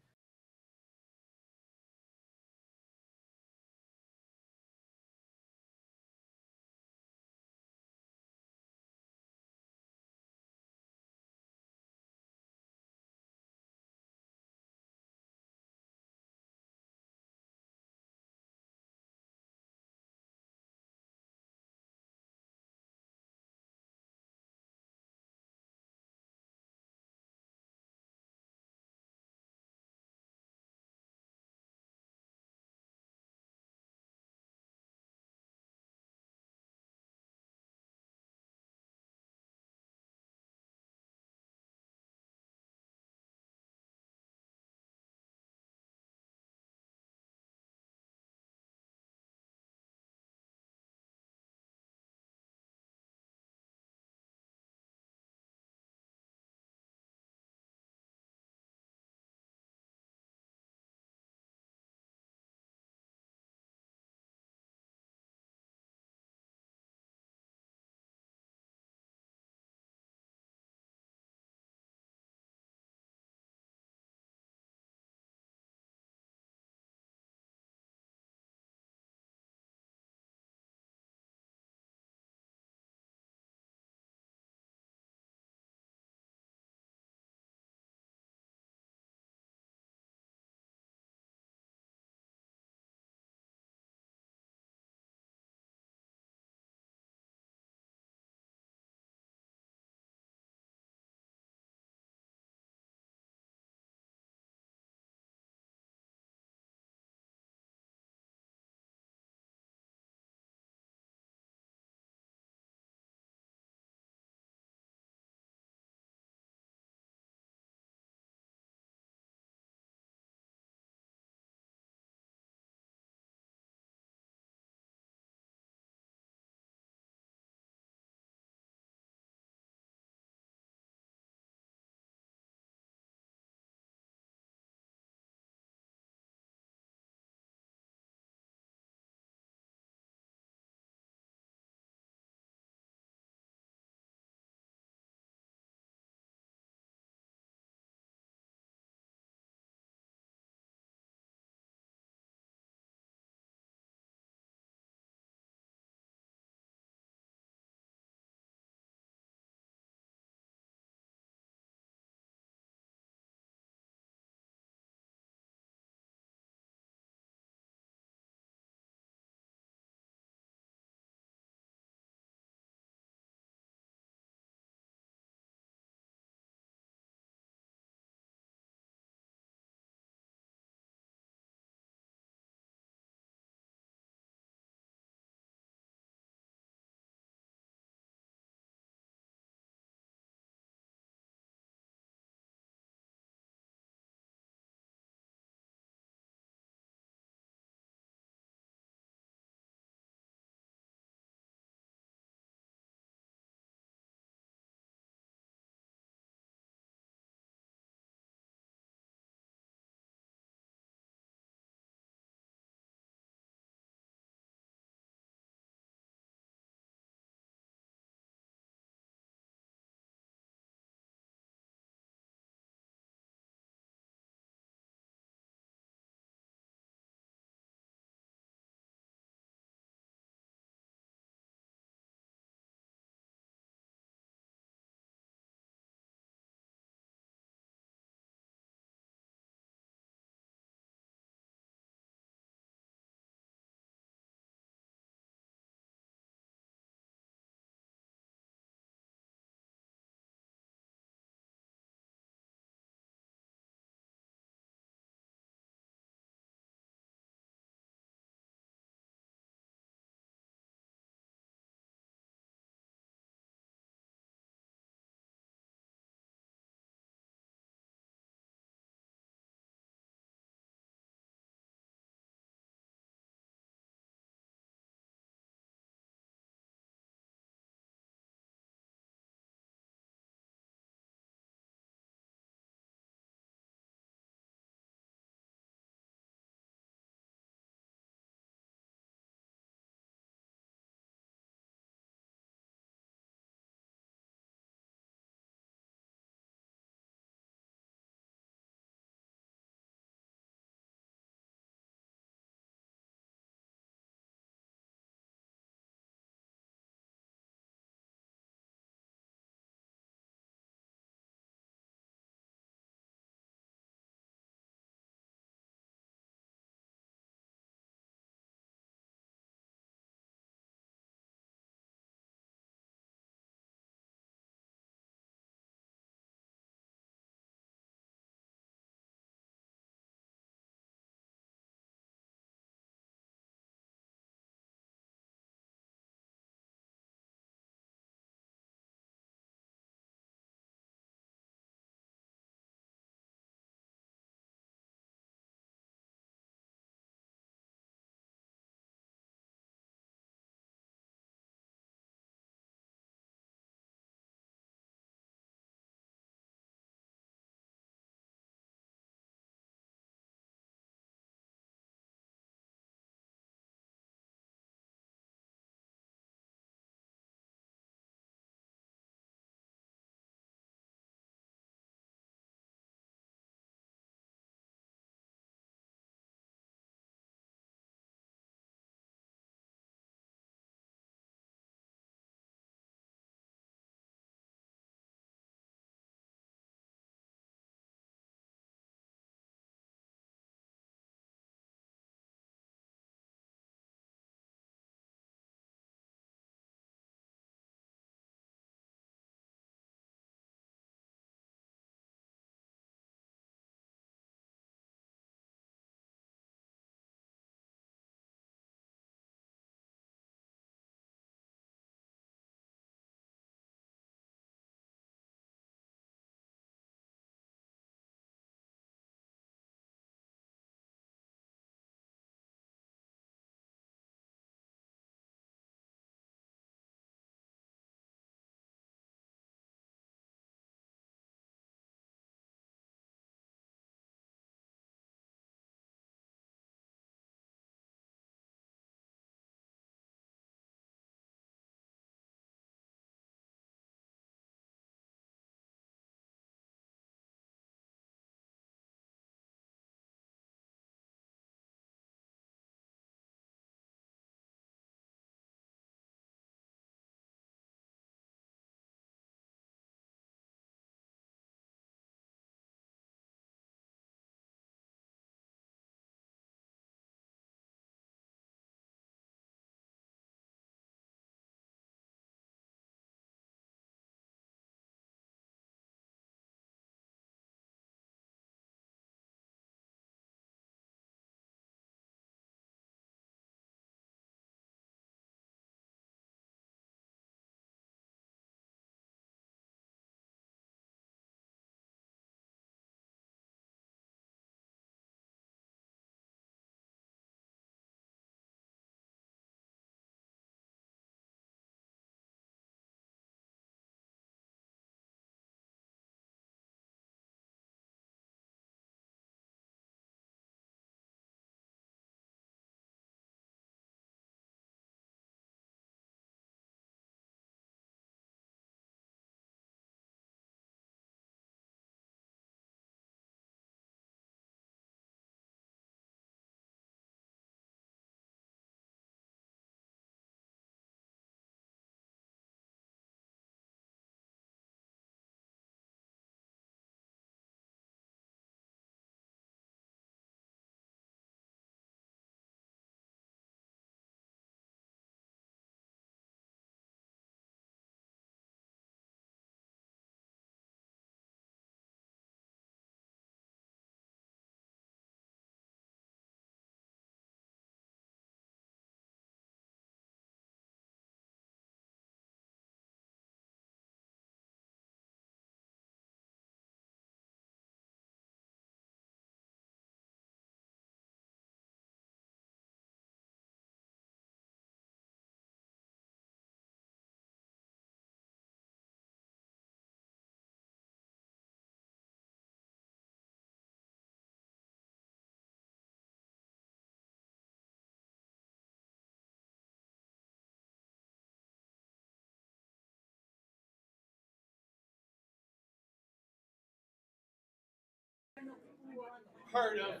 Speaker 1: part of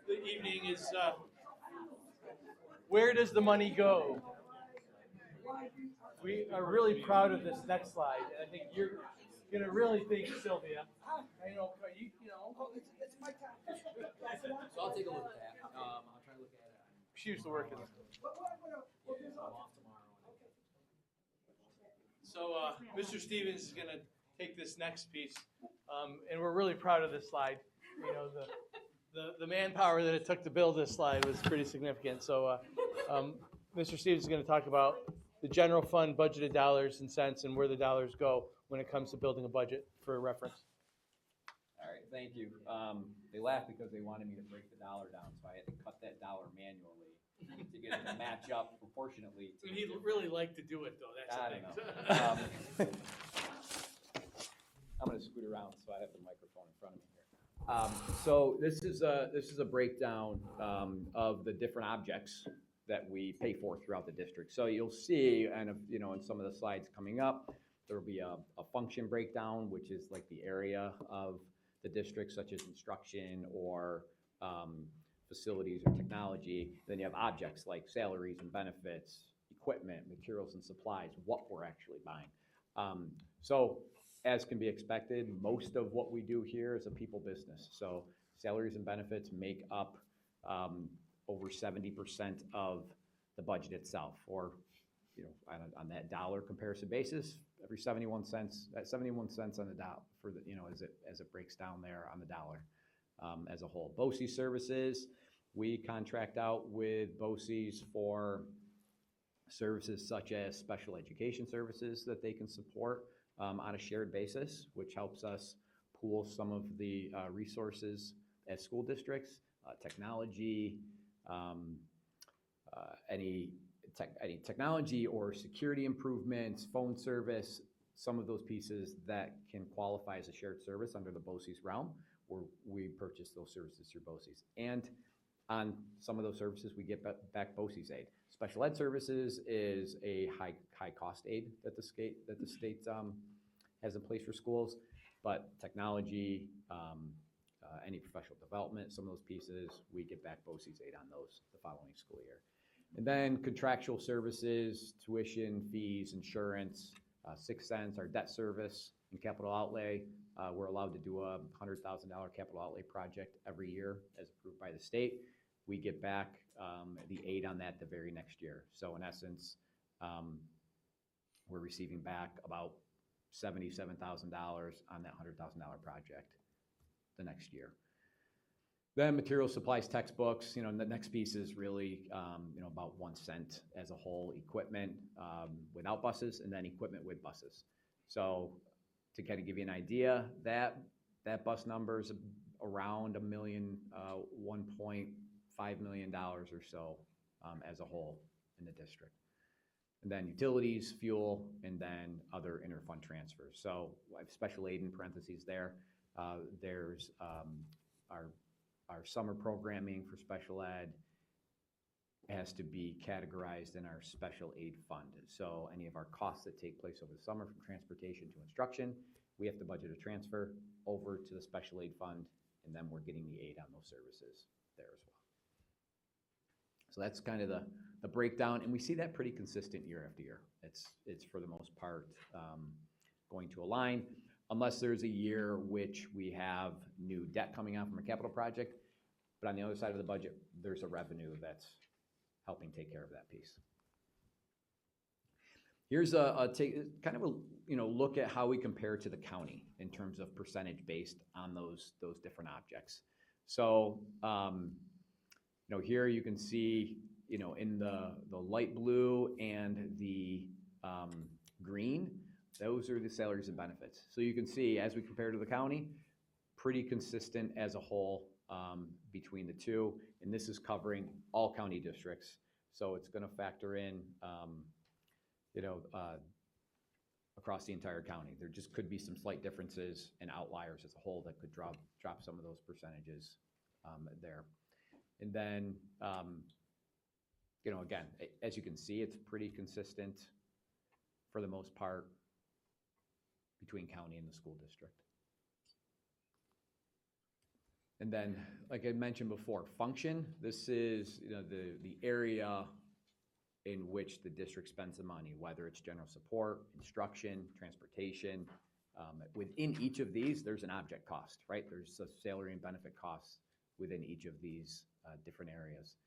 Speaker 1: the evening is where does the money go? We are really proud of this next slide. I think you're going to really think, Sylvia. I know, you know.
Speaker 7: It's my time.
Speaker 11: So I'll take a look at that. I'll try to look at it.
Speaker 1: She used to work in.
Speaker 11: I'm off tomorrow.
Speaker 1: So Mr. Stevens is going to take this next piece, and we're really proud of this slide. You know, the manpower that it took to build this slide was pretty significant. So Mr. Stevens is going to talk about the general fund budgeted dollars and cents and where the dollars go when it comes to building a budget for reference.
Speaker 2: All right, thank you. They laughed because they wanted me to break the dollar down, so I had to cut that dollar manually to get it to match up proportionately. To
Speaker 1: He'd really like to do it, though. That's
Speaker 2: I
Speaker 1: the
Speaker 2: don't
Speaker 1: thing.
Speaker 2: know. I'm going to scoot around so I have the microphone in front of me here. So this is a breakdown of the different objects that we pay for throughout the district. So you'll see, and you know, in some of the slides coming up, there will be a function breakdown, which is like the area of the district, such as instruction or facilities or technology. Then you have objects like salaries and benefits, equipment, materials and supplies, what we're actually buying. So as can be expected, most of what we do here is a people business. So salaries and benefits make up over 70% of the budget itself, or you know, on that dollar comparison basis, every 71 cents, at 71 cents on the dollar for the, you know, as it breaks down there on the dollar as a whole. BOCES services, we contract out with BOCES for services such as special education services that they can support on a shared basis, which helps us pool some of the resources at school districts, technology, any technology or security improvements, phone service, some of those pieces that can qualify as a shared service under the BOCES realm, where we purchase those services through BOCES. And on some of those services, we get back BOCES aid. Special ed services is a high cost aid that the state has in place for schools, but technology, any professional development, some of those pieces, we get back BOCES aid on those the following school year. And then contractual services, tuition, fees, insurance, 6 cents, our debt service and capital outlay. We're allowed to do a $100,000 capital outlay project every year as approved by the state. We get back the aid on that the very next year. So in essence, we're receiving back about $77,000 on that $100,000 project the next year. Then material supplies, textbooks, you know, the next piece is really, you know, about 1 cent as a whole, equipment without buses, and then equipment with buses. So to kind of give you an idea, that bus number is around $1.5 million or so as a whole in the district. And then utilities, fuel, and then other interfund transfers. So I have special aid in parentheses there. There's our summer programming for special ed has to be categorized in our special aid fund. So any of our costs that take place over the summer, from transportation to instruction, we have to budget a transfer over to the special aid fund, and then we're getting the aid on those services there as well. So that's kind of the breakdown, and we see that pretty consistent year after year. It's for the most part going to align, unless there's a year which we have new debt coming out from a capital project. But on the other side of the budget, there's a revenue that's helping take care of that piece. Here's kind of a look at how we compare to the county in terms of percentage based on those different objects. So here you can see in the light blue and the green, those are the salaries and benefits. So you can see as we compare to the county, pretty consistent as a whole between the two, and this is covering all county districts. So it's going to factor in, across the entire county. There just could be some slight differences and outliers as a whole that could drop some of those percentages there. And then, again, as you can see, it's pretty consistent for the most part between county and the school district. And then, like I mentioned before, function, this is, the area in which the district spends the money, whether it's general support, instruction, transportation. Within each of these, there's an object cost, right? There's a salary and benefit costs within each of these different areas.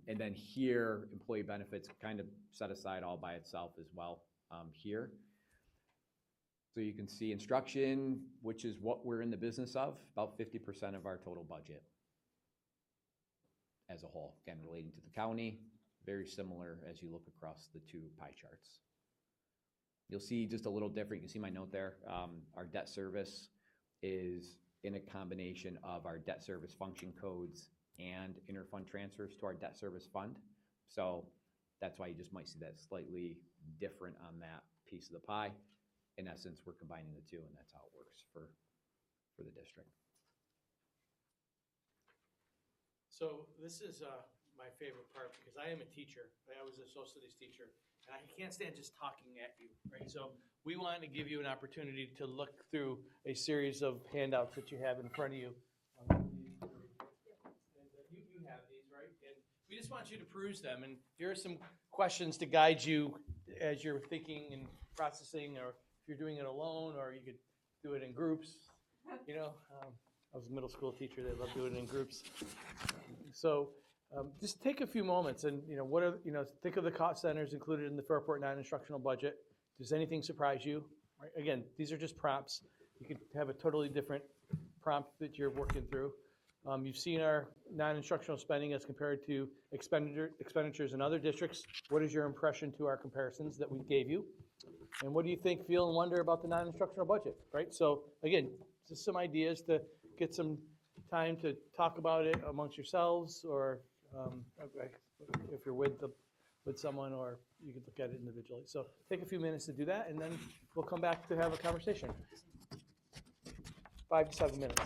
Speaker 2: And then here, employee benefits kind of set aside all by itself as well here. So you can see instruction, which is what we're in the business of, about 50% of our total budget as a whole. Again, relating to the county, very similar as you look across the two pie charts. You'll see just a little different. You can see my note there. Our debt service is in a combination of our debt service function codes and interfund transfers to our debt service fund. So that's why you just might see that slightly different on that piece of the pie. In essence, we're combining the two, and that's how it works for the district.
Speaker 1: So this is my favorite part because I am a teacher. I was a social studies teacher, and I can't stand just talking at you, right? So we wanted to give you an opportunity to look through a series of handouts that you have in front of you. You have these, right? And we just want you to peruse them, and here are some questions to guide you as you're thinking and processing, or if you're doing it alone, or you could do it in groups. You know, I was a middle school teacher. They love doing it in groups. So just take a few moments and, think of the cost centers included in the Fairport non-instructional budget. Does anything surprise you? Right? Again, these are just prompts. You could have a totally different prompt that you're working through. You've seen our non-instructional spending as compared to expenditures in other districts. What is your impression to our comparisons that we gave you? And what do you think, feel, and wonder about the non-instructional budget, right? So again, just some ideas to get some time to talk about it amongst yourselves, or if you're with someone, or you could look at it individually. So take a few minutes to do that, and then we'll come back to have a conversation. 5 to 7 minutes.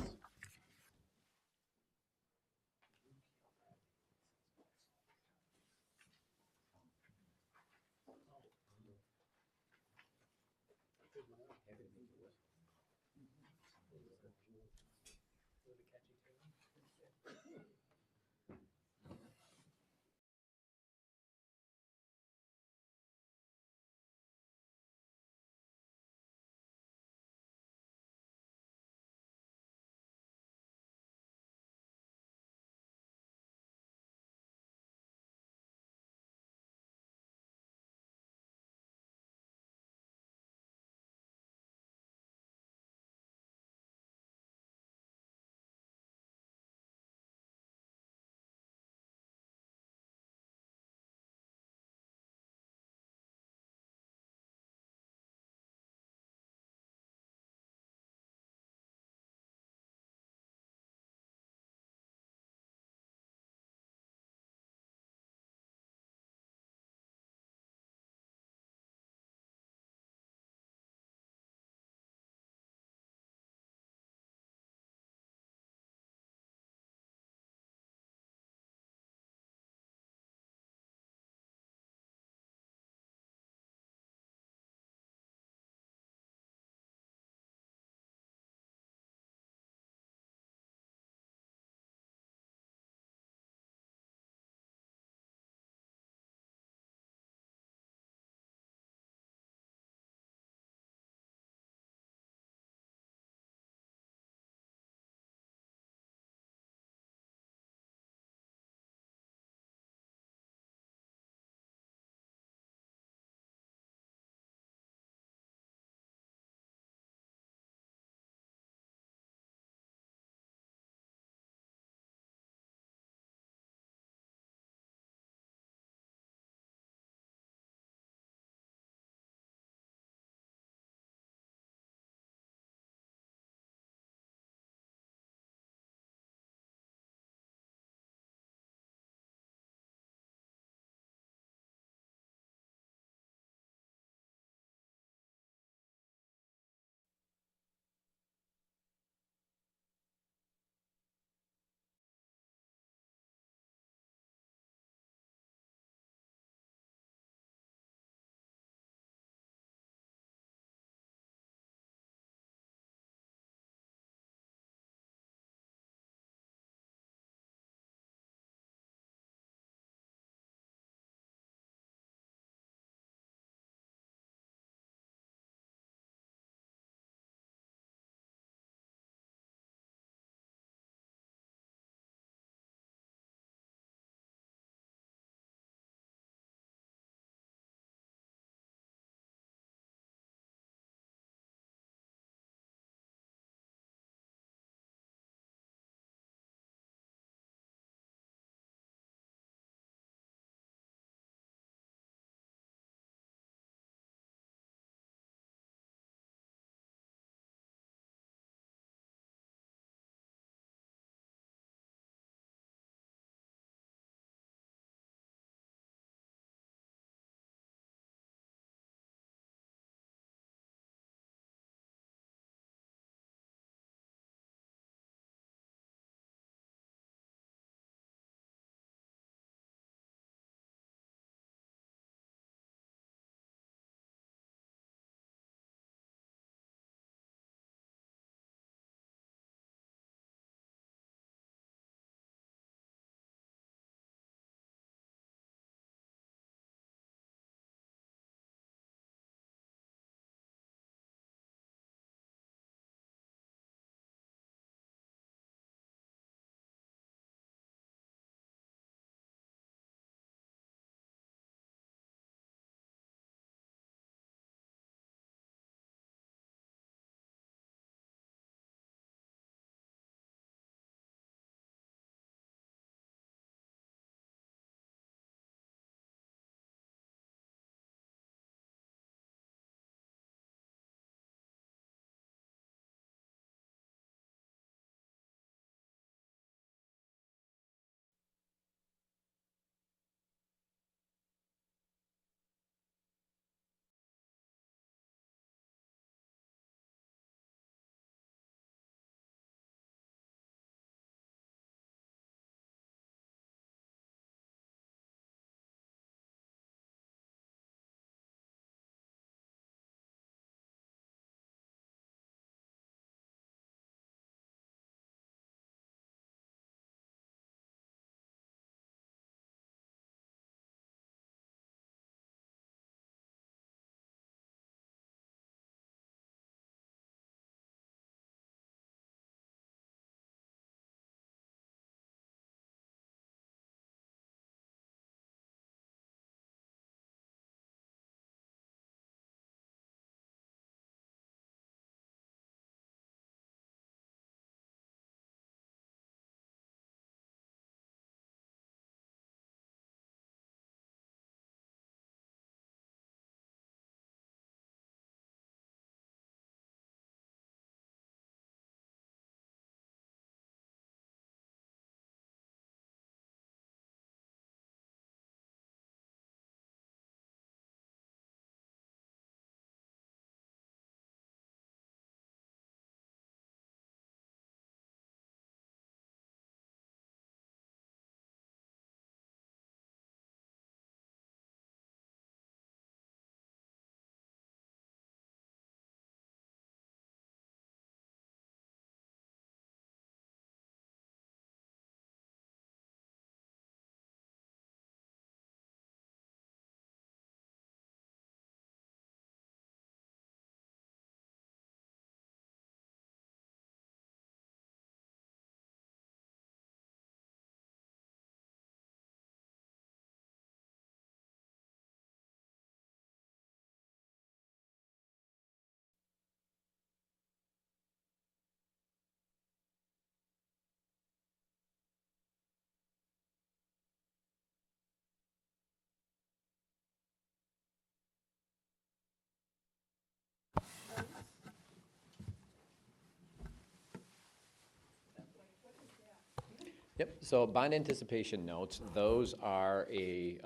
Speaker 2: Yep, so bond anticipation notes, those are a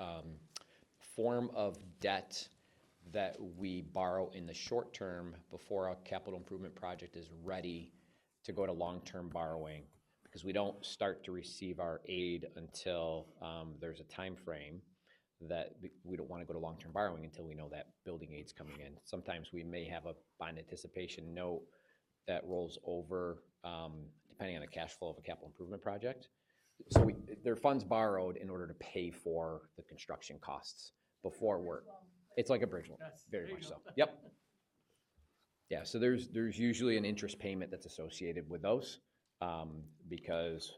Speaker 2: form of debt that we borrow in the short term before a capital improvement project is ready to go to long-term borrowing, because we don't start to receive our aid until there's a time frame that we don't want to go to long-term borrowing until we know that building aid's coming in. Sometimes we may have a bond anticipation note that rolls over, depending on the cash flow of a capital improvement project. So there are funds borrowed in order to pay for the construction costs before work. It's like a bridge loan,
Speaker 1: Yes,
Speaker 2: very
Speaker 1: there
Speaker 2: much
Speaker 1: you
Speaker 2: so.
Speaker 1: go.
Speaker 2: Yep. Yeah, so there's usually an interest payment that's associated with those, because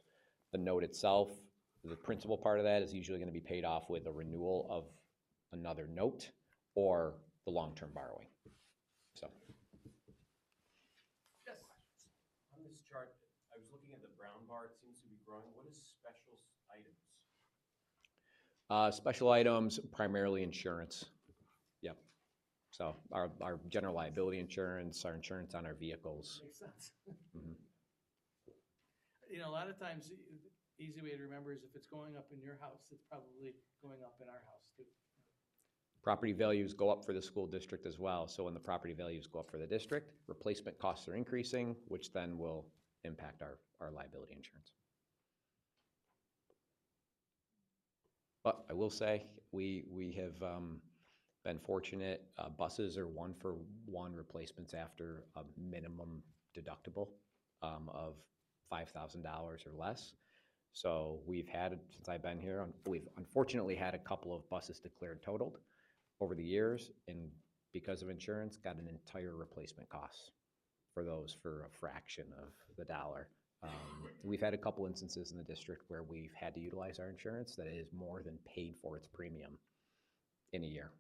Speaker 2: the note itself, the principal part of that is usually going to be paid off with a renewal of another note or the long-term borrowing. So.
Speaker 1: Yes.
Speaker 5: On this chart, I was looking at the brown bar, it seems to be growing. What is special items?
Speaker 2: Special items, primarily insurance. Yep. So our general liability insurance, our insurance on our vehicles.
Speaker 1: Makes sense.
Speaker 2: Mhm.
Speaker 1: You know, a lot of times, the easy way to remember is if it's going up in your house, it's probably going up in our house too.
Speaker 2: Property values go up for the school district as well. So when the property values go up for the district, replacement costs are increasing, which then will impact our liability insurance. But I will say, we have been fortunate. Buses are 1-for-1 replacements after a minimum deductible of $5,000 or less. So we've had, since I've been here, we've unfortunately had a couple of buses declared totaled over the years, and because of insurance, got an entire replacement cost for those for a fraction of the dollar. We've had a couple instances in the district where we've had to utilize our insurance that is more than paid for its premium in a year.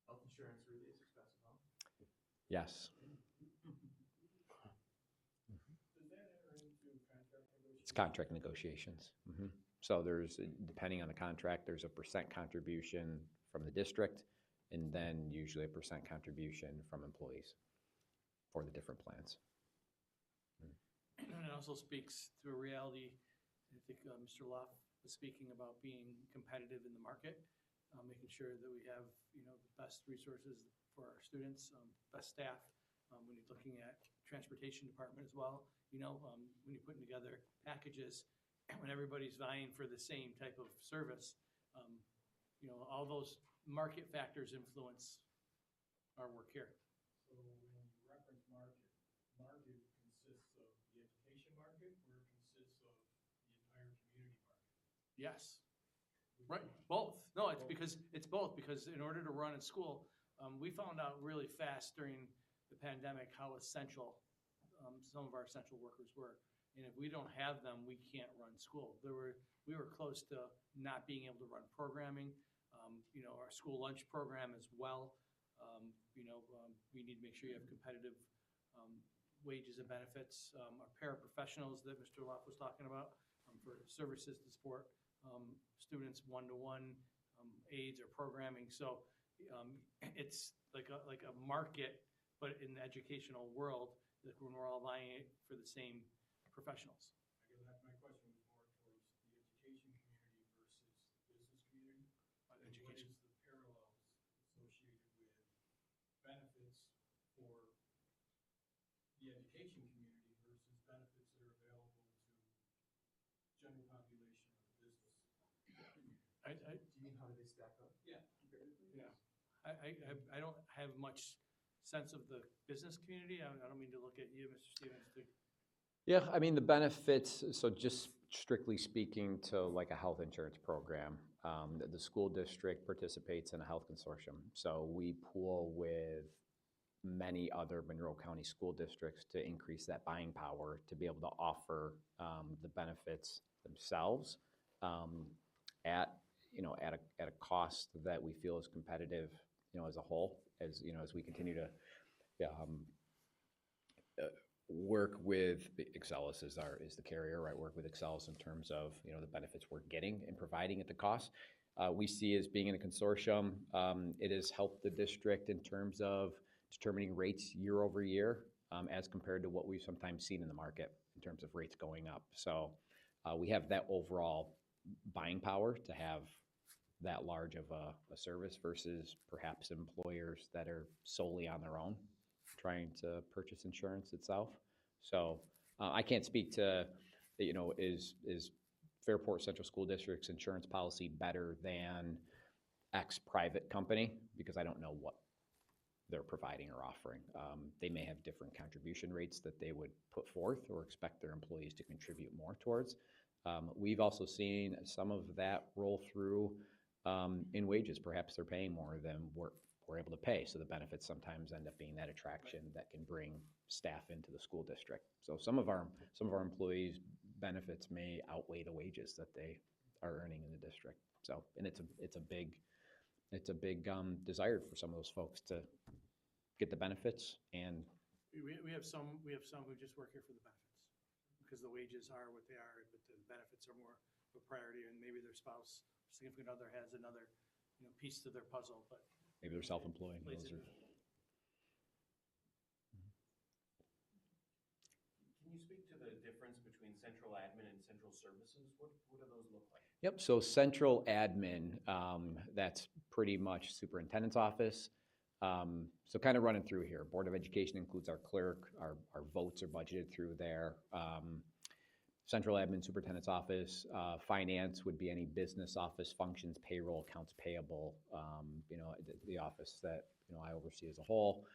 Speaker 4: Health insurance really is expensive, huh?
Speaker 2: Yes.
Speaker 8: Does that enter into contract negotiations?
Speaker 2: It's contract negotiations. Mhm. So there's, depending on the contract, there's a % contribution from the district, and then usually a % contribution from employees for the different plans.
Speaker 1: And it also speaks to a reality, I think Mr. Loff was speaking about being competitive in the market, making sure that we have, you know, the best resources for our students, best staff. When you're looking at transportation department as well, you know, when you're putting together packages, when everybody's vying for the same type of service, you know, all those market factors influence our work here.
Speaker 8: So when you reference market consists of the education market, or it consists of the entire community market?
Speaker 1: Yes. Right, both. No, it's both, because in order to run a school, we found out really fast during the pandemic how essential some of our essential workers were. And if we don't have them, we can't run school. We were close to not being able to run programming, you know, our school lunch program as well. You know, we need to make sure you have competitive wages and benefits. Our paraprofessionals that Mr. Loff was talking about for services to support students one-to-one, aids or programming. So it's like a market, but in the educational world, that when we're all vying for the same professionals.
Speaker 8: I guess my question was more towards the education community versus the business community. What
Speaker 1: Education.
Speaker 8: is the parallels associated with benefits for the education community versus benefits that are available to general population of the business?
Speaker 1: I
Speaker 4: Do you mean how do they stack up?
Speaker 8: Yeah.
Speaker 4: Comparatively?
Speaker 1: Yeah. I don't have much sense of the business community. I don't mean to look at you, Mr. Stevens, to
Speaker 2: Yeah, I mean, the benefits, so just strictly speaking to like a health insurance program, the school district participates in a health consortium. So we pool with many other Monroe County school districts to increase that buying power to be able to offer the benefits themselves at a cost that we feel is competitive, you know, as a whole, as you know, as we continue to work with Excelis is the carrier, right? Work with Excelis in terms of, you know, the benefits we're getting and providing at the cost. we see as being in a consortium. It has helped the district in terms of determining rates year over year as compared to what we've sometimes seen in the market in terms of rates going up. So we have that overall buying power to have that large of a service versus perhaps employers that are solely on their own trying to purchase insurance itself. So I can't speak to, is Fairport Central School District's insurance policy better than X private company, because I don't know what they're providing or offering. They may have different contribution rates that they would put forth or expect their employees to contribute more towards. We've also seen some of that roll through in wages. Perhaps they're paying more than we're able to pay, so the benefits sometimes end up being that attraction that can bring staff into the school district. So some of our employees' benefits may outweigh the wages that they are earning in the district. So, and it's a big desire for some of those folks to get the benefits. And
Speaker 1: We have some who just work here for the benefits, because the wages are what they are, but the benefits are more of a priority, and maybe their spouse, significant other has another, piece to their puzzle, but.
Speaker 2: maybe they're self-employed. Those are,
Speaker 5: Can you speak to the difference between central admin and central services? What do those look like?
Speaker 2: Yep, so central admin, that's pretty much superintendent's office. So kind of running through here, Board of Education includes our clerk, our votes are budgeted through there. Central admin, superintendent's office, finance would be any business office functions, payroll, accounts payable, the office that, I oversee as a whole.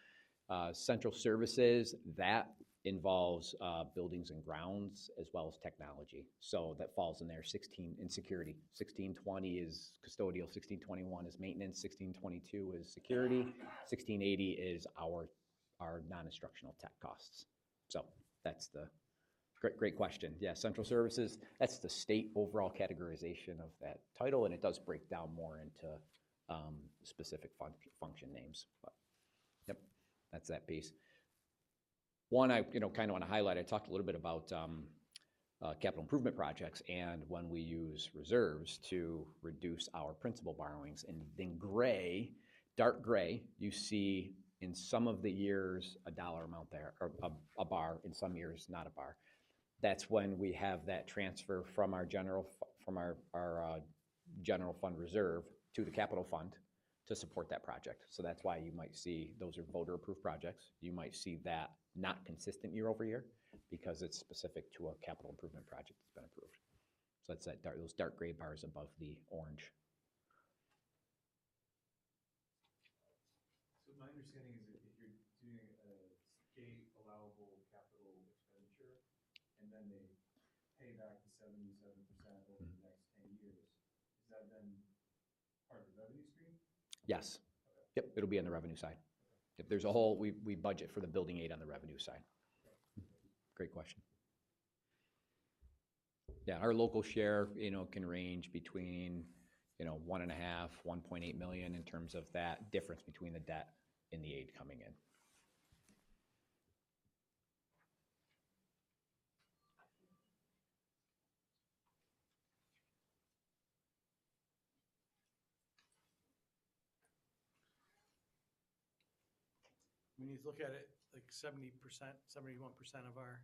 Speaker 2: Central services, that involves buildings and grounds as well as technology. So that falls in there. 16 in security. 1620 is custodial. 1621 is maintenance. 1622 is security. 1680 is our non-instructional tech costs. So that's the great question. Yeah, central services. That's the state overall categorization of that title, and it does break down more into specific function names. But yep, that's that piece. One, I kind of want to highlight, I talked a little bit about capital improvement projects and when we use reserves to reduce our principal borrowings. And in gray, dark gray, you see in some of the years a dollar amount there, or a bar, in some years not a bar. That's when we have that transfer from our general fund reserve to the capital fund to support that project. So that's why you might see those are voter approved projects. You might see that not consistent year over year because it's specific to a capital improvement project that's been approved. So that's those dark gray bars above the orange.
Speaker 4: So my understanding is that if you're doing a state allowable capital expenditure and then they pay back the 77% over the next 10 years, is that then part of the revenue stream?
Speaker 2: Yes. Yep, it'll be on the revenue side. If there's a whole, we budget for the building aid on the revenue side. Great question. Yeah, our local share, can range between, 1.5, 1.8 million in terms of that difference between the debt and the aid coming in.
Speaker 1: When you look at it, like 70%, 71% of our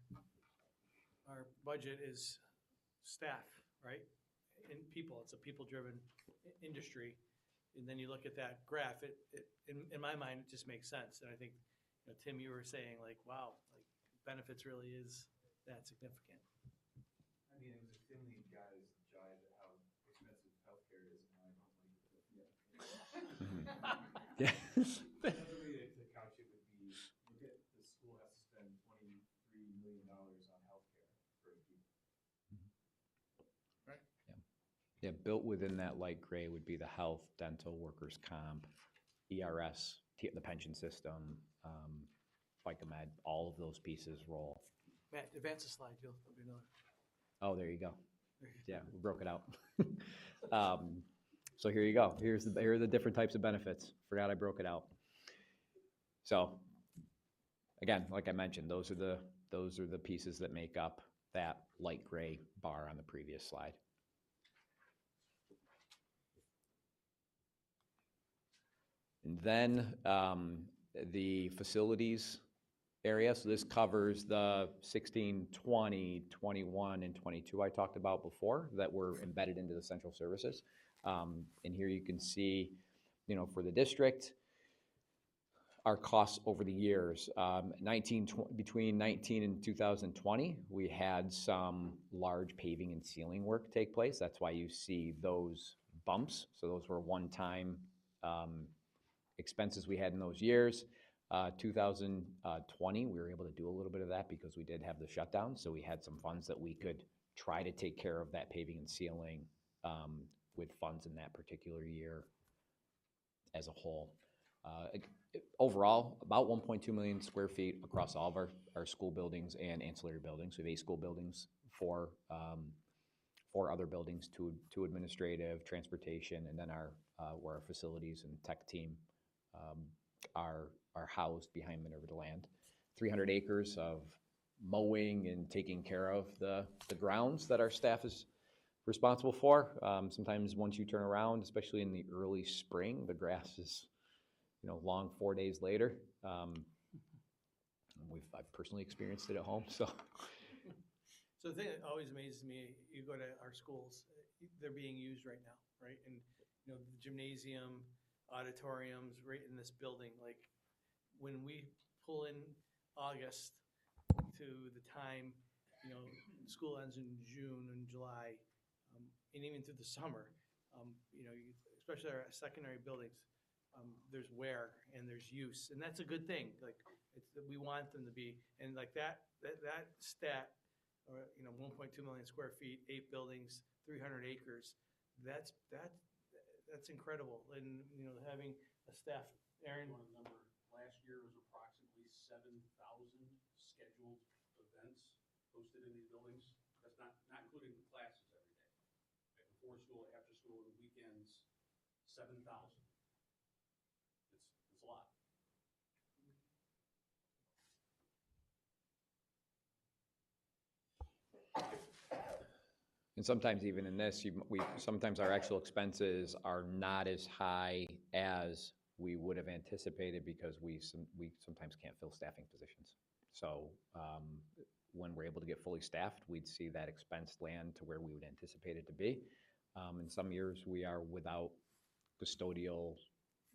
Speaker 1: budget is staff, right? And people, it's a people-driven industry. And then you look at that graph, it in my mind, it just makes sense. And I think, Tim, you were saying like, wow, like benefits really is that significant.
Speaker 4: I mean, it was a thinly guised jive at how expensive healthcare is, and I don't like it.
Speaker 2: Yeah.
Speaker 4: Another way to couch it would be, look at the school has to spend $23 million on healthcare for people.
Speaker 1: Right.
Speaker 2: Yeah, built within that light gray would be the health, dental, workers' comp, ERS, the pension system, FICA Med, all of those pieces roll.
Speaker 1: Matt, advance the slide, there'll be another.
Speaker 2: Oh, there you go. Yeah, we broke it out. So here you go. Here are the different types of benefits. Forgot I broke it out. So again, like I mentioned, those are the pieces that make up that light gray bar on the previous slide. And then the facilities area, so this covers the 16, 20, 21, and 22 I talked about before that were embedded into the central services. And here you can see, for the district, our costs over the years. Between 19 and 2020, we had some large paving and sealing work take place. That's why you see those bumps. So those were one-time expenses we had in those years. 2020, we were able to do a little bit of that because we did have the shutdown. So we had some funds that we could try to take care of that paving and sealing with funds in that particular year as a whole. Overall, about 1.2 million square feet across all of our school buildings and ancillary buildings. We have 8 school buildings, 4 other buildings, two administrative, transportation, and then where our facilities and tech team are housed behind Minerva DeLand. 300 acres of mowing and taking care of the grounds that our staff is responsible for. Sometimes once you turn around, especially in the early spring, the grass is long 4 days later. I've personally experienced it at home, so.
Speaker 1: So the thing that always amazes me, you go to our schools, they're being used right now, right? And, the gymnasium, auditoriums, right in this building, like when we pull in August to the time, school ends in June and July, and even through the summer, especially our secondary buildings, there's wear and there's use, and that's a good thing. Like we want them to be, and like that stat, 1.2 million square feet, 8 buildings, 300 acres. That's incredible. And having a staff, Aaron.
Speaker 8: One number last year was approximately 7,000 scheduled events hosted in these buildings. That's not including the classes every day. Right? Before school, after school, and weekends, 7,000. It's a lot.
Speaker 2: And sometimes even in this, sometimes our actual expenses are not as high as we would have anticipated because we sometimes can't fill staffing positions. So when we're able to get fully staffed, we'd see that expense land to where we would anticipate it to be. In some years, we are without custodial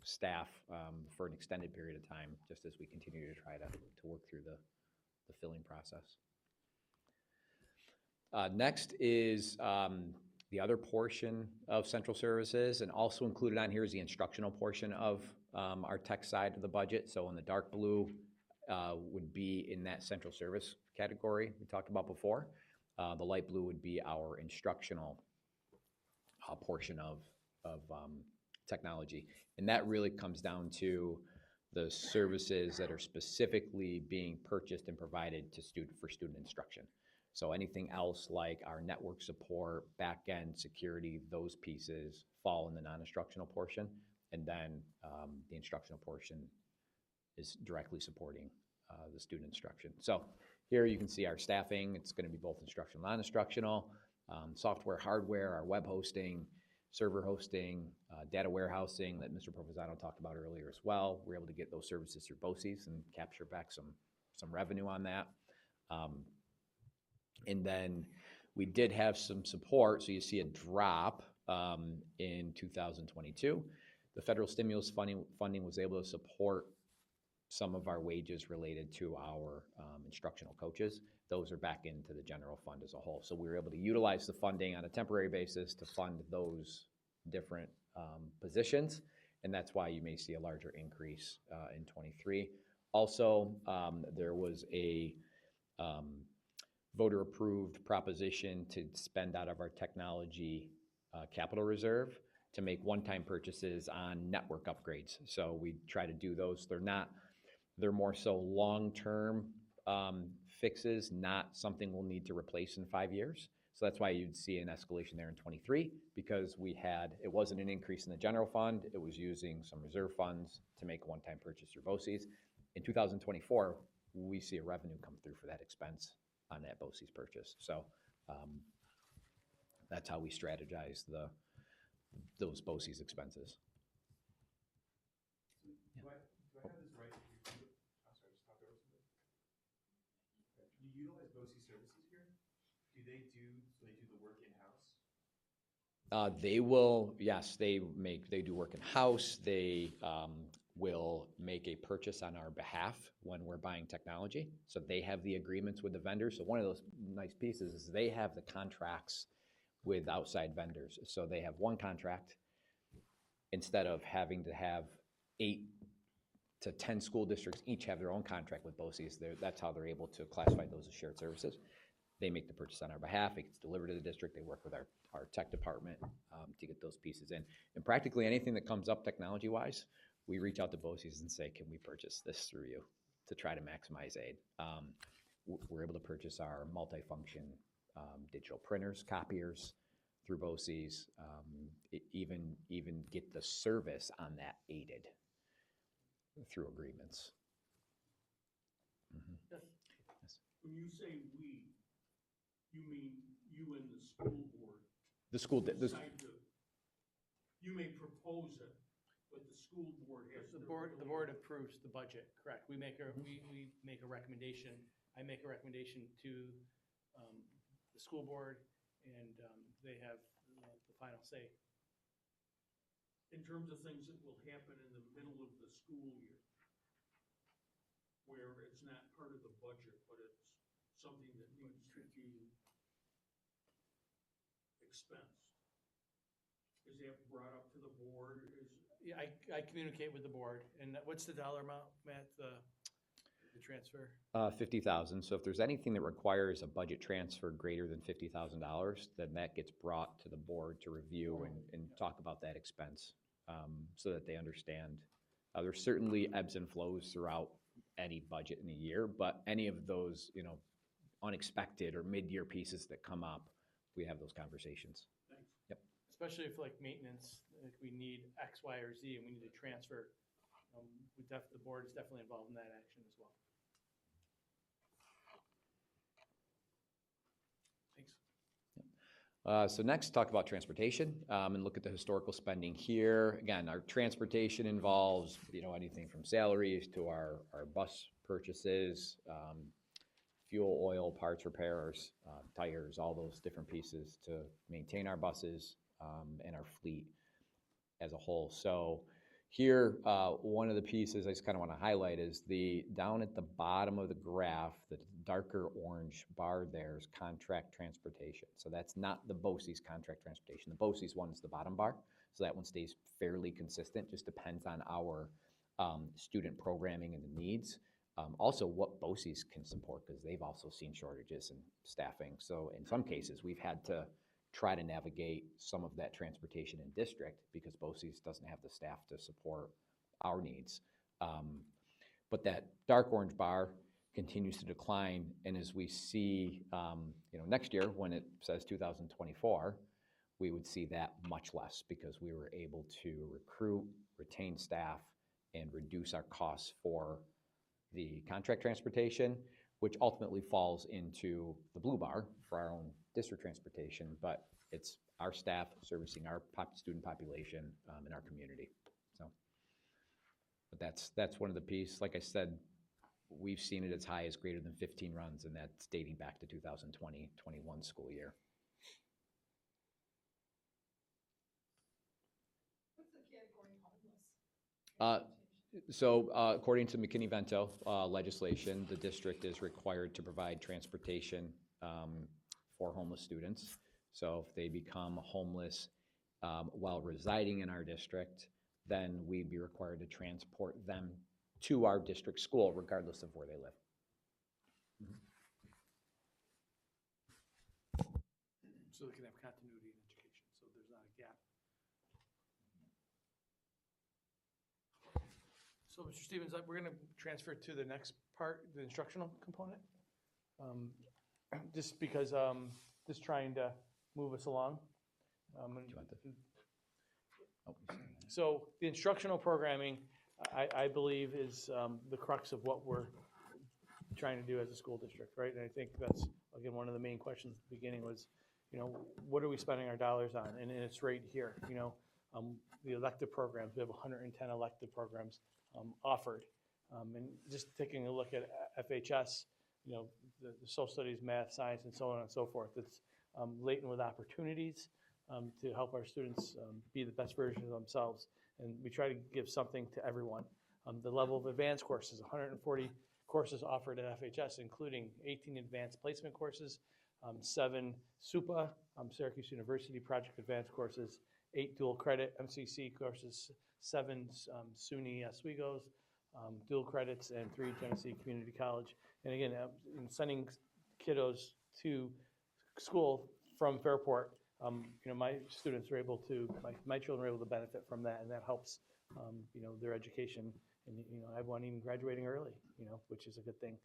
Speaker 2: staff for an extended period of time, just as we continue to try to work through the filling process. Next is the other portion of central services, and also included on here is the instructional portion of our tech side of the budget. So in the dark blue would be in that central service category we talked about before. The light blue would be our instructional portion of technology. And that really comes down to the services that are specifically being purchased and provided to for student instruction. So anything else like our network support, back-end security, those pieces fall in the non-instructional portion. And then the instructional portion is directly supporting the student instruction. So here you can see our staffing. It's going to be both instructional and non-instructional, software, hardware, our web hosting, server hosting, data warehousing that Mr. Provenzano talked about earlier as well. We're able to get those services through BOCES and capture back some revenue on that. And then we did have some support, so you see a drop in 2022. The federal stimulus funding was able to support some of our wages related to our instructional coaches. Those are back into the general fund as a whole. So we were able to utilize the funding on a temporary basis to fund those different positions, and that's why you may see a larger increase in 23. Also, there was a voter-approved proposition to spend out of our technology capital reserve to make one-time purchases on network upgrades. So we try to do those. They're more so long-term fixes, not something we'll need to replace in 5 years. So that's why you'd see an escalation there in 23, because it wasn't an increase in the general fund, it was using some reserve funds to make a one-time purchase through BOCES. In 2024, we see a revenue come through for that expense on that BOCES purchase. So that's how we strategize those BOCES expenses.
Speaker 10: So
Speaker 4: Do I have this right? I'm sorry, just talked over something. You utilize BOCES services here? So they do the work in-house?
Speaker 2: They will, yes, they do work in-house. They will make a purchase on our behalf when we're buying technology. So they have the agreements with the vendors. So one of those nice pieces is they have the contracts with outside vendors. So they have one contract instead of having to have 8 to 10 school districts each have their own contract with BOCES. That's how they're able to classify those as shared services. They make the purchase on our behalf. It gets delivered to the district. They work with our tech department to get those pieces in. And practically anything that comes up technology-wise, we reach out to BOCES and say, can we purchase this through you to try to maximize aid? We're able to purchase our multifunction digital printers, copiers through BOCES, even get the service on that aided through agreements. Mm-hmm.
Speaker 8: Yes.
Speaker 2: Yes.
Speaker 8: When you say we, you mean you and the school board?
Speaker 2: The school,
Speaker 8: decide to, you may propose it, but the school board has.
Speaker 1: The board approves the budget, correct. We make a recommendation. I make a recommendation to the school board, and they have the final say.
Speaker 8: In terms of things that will happen in the middle of the school year, where it's not part of the budget, but it's something that needs to be expensed. Is that brought up to the board?
Speaker 1: Yeah, I communicate with the board. And what's the dollar amount, Matt, the transfer?
Speaker 2: 50,000. So if there's anything that requires a budget transfer greater than $50,000, then that gets brought to the board to review and talk about that expense so that they understand. There's certainly ebbs and flows throughout any budget in a year, but any of those, unexpected or mid-year pieces that come up, we have those conversations.
Speaker 8: Thanks.
Speaker 2: Yep.
Speaker 1: Especially if like maintenance, like we need X, Y, or Z, and we need to transfer. The board is definitely involved in that action as well. Thanks.
Speaker 2: So next, talk about transportation and look at the historical spending here. Again, our transportation involves, anything from salaries to our bus purchases, fuel, oil, parts, repairs, tires, all those different pieces to maintain our buses and our fleet as a whole. So here, one of the pieces I just kind of want to highlight is down at the bottom of the graph, the darker orange bar there is contract transportation. So that's not the BOCES contract transportation. The BOCES one is the bottom bar. So that one stays fairly consistent, just depends on our student programming and the needs. Also what BOCES can support, because they've also seen shortages in staffing. So in some cases, we've had to try to navigate some of that transportation in district because BOCES doesn't have the staff to support our needs. But that dark orange bar continues to decline, and as we see, next year when it says 2024, we would see that much less because we were able to recruit, retain staff, and reduce our costs for the contract transportation, which ultimately falls into the blue bar for our own district transportation, but it's our staff servicing our student population in our community. So, but that's one of the pieces. Like I said, we've seen it as high as greater than 15 runs, and that's dating back to 2020-21 school year.
Speaker 6: What's the category homeless?
Speaker 2: So according to McKinney-Vento legislation, the district is required to provide transportation for homeless students. So if they become homeless while residing in our district, then we'd be required to transport them to our district school regardless of where they live.
Speaker 1: So they can have continuity in education, so there's not a gap. So, Mr. Stevens, we're going to transfer to the next part, the instructional component. Just because, just trying to move us along.
Speaker 2: Do you want this? Oh,
Speaker 1: So the instructional programming, I believe, is the crux of what we're trying to do as a school district, right? And I think that's, again, one of the main questions at the beginning was, what are we spending our dollars on? And it's right here, the elective programs. We have 110 elective programs offered. And just taking a look at FHS, you know, the social studies, math, science, and so on and so forth, it's laden with opportunities to help our students be the best version of themselves. And we try to give something to everyone. The level of advanced courses, 140 courses offered at FHS, including 18 advanced placement courses, 7 SUPA, Syracuse University Project Advanced courses, 8 dual credit MCC courses, 7 SUNY Oswego's, dual credits, and 3 Genesee Community College. And again, in sending kiddos to school from Fairport, you know, my students were able to, my children were able to benefit from that, and that helps, you know, their education. And, you know, I have one even graduating early, you know, which is a good thing.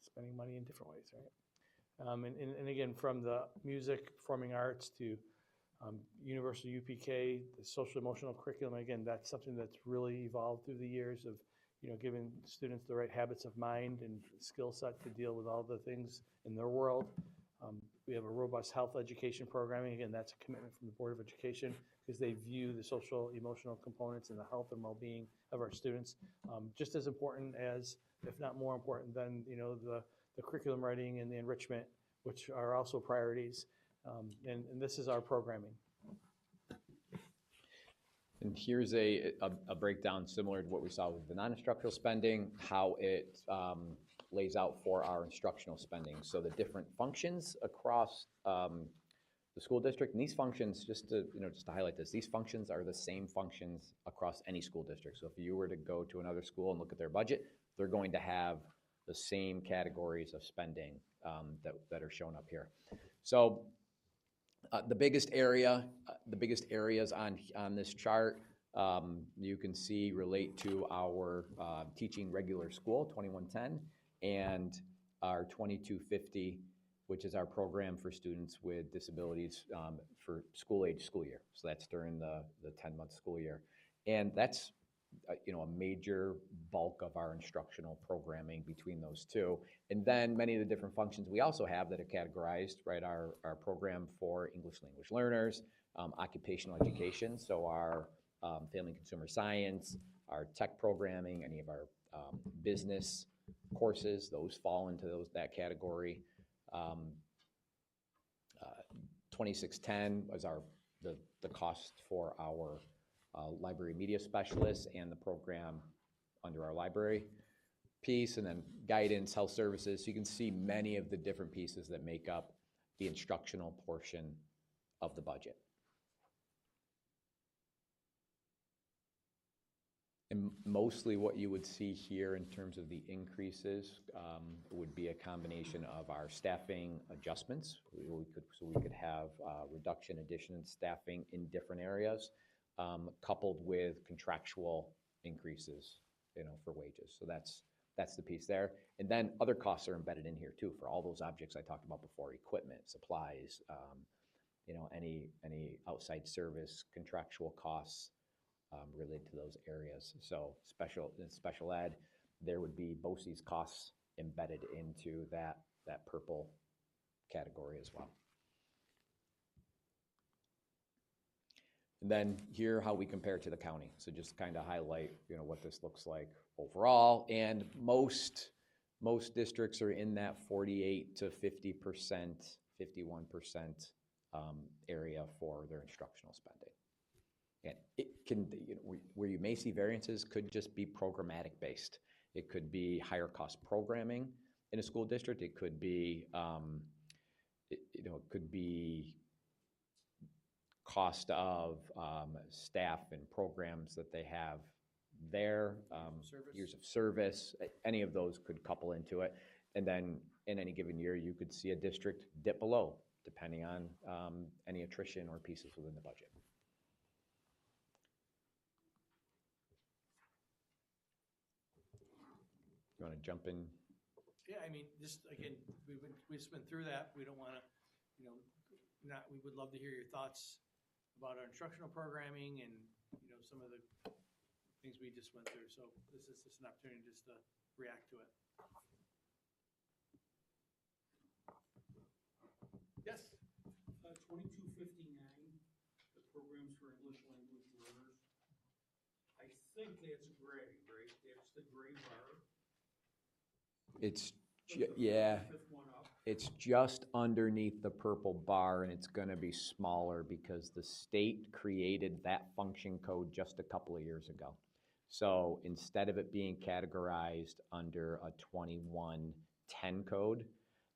Speaker 1: Spending money in different ways, right? And again, from the music, performing arts to universal UPK, the social emotional curriculum, again, that's something that's really evolved through the years of, you know, giving students the right habits of mind and skill set to deal with all the things in their world. We have a robust health education programming. Again, that's a commitment from the Board of Education because they view the social emotional components and the health and well-being of our students just as important as, if not more important than, you know, the curriculum writing and the enrichment, which are also priorities. And this is our programming.
Speaker 2: And here's a breakdown similar to what we saw with the non-instructional spending, how it lays out for our instructional spending. So the different functions across the school district, and these functions, just to highlight this, these functions are the same functions across any school district. So if you were to go to another school and look at their budget, they're going to have the same categories of spending that are shown up here. So the biggest areas on this chart, you can see relate to our teaching regular school, 2110, and our 2250, which is our program for students with disabilities for school year. So that's during the 10-month school year. And that's you know, a major bulk of our instructional programming between those two. And then many of the different functions we also have that are categorized, right, our program for English language learners, occupational education, so our family and consumer science, our tech programming, any of our business courses, those fall into that category. 2610 was the cost for our library media specialists and the program under our library piece, and then guidance, health services. So you can see many of the different pieces that make up the instructional portion of the budget. And mostly what you would see here in terms of the increases would be a combination of our staffing adjustments. So we could have reduction, addition in staffing in different areas, coupled with contractual increases, you know, for wages. So that's the piece there. And then other costs are embedded in here too for all those objects I talked about before: equipment, supplies, you know, any outside service, contractual costs related to those areas. So special ed, there would be BOCES costs embedded into that purple category as well. And then here, how we compare to the county. So just kind of highlight, you know, what this looks like overall. And most districts are in that 48 to 50%, 51% area for their instructional spending. And it can, you know, where you may see variances could just be programmatic based. It could be higher cost programming in a school district. It could be, you know, it could be cost of staff and programs that they have there, years of service, any of those could couple into it. And then in any given year, you could see a district dip below, depending on any attrition or pieces within the budget. You want to jump in?
Speaker 1: Yeah, I mean, just again, we just went through that. We don't want to, you know, we would love to hear your thoughts about our instructional programming and, you know, some of the things we just went through. So this is just an opportunity just to react to it. Yes?
Speaker 8: 2259, the programs for English language learners. I think that's gray, right? That's the gray bar.
Speaker 2: It's,
Speaker 8: Like the
Speaker 2: yeah,
Speaker 8: fifth one up.
Speaker 2: it's just underneath the purple bar, and it's gonna be smaller because the state created that function code just a couple of years ago. So instead of it being categorized under a 2110 code,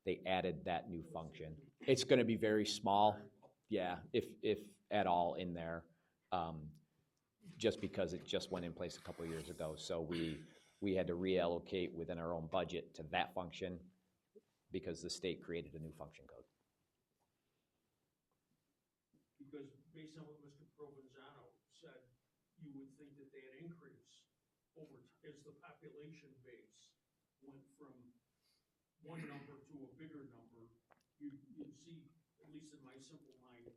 Speaker 2: they added that new function. It's gonna be very small, yeah, if at all in there, just because it just went in place a couple of years ago. So we had to reallocate within our own budget to that function because the state created a new function code.
Speaker 8: Because based on what Mr. Provenzano said, you would think that that increase over, as the population base went from one number to a bigger number, you'd see, at least in my simple mind,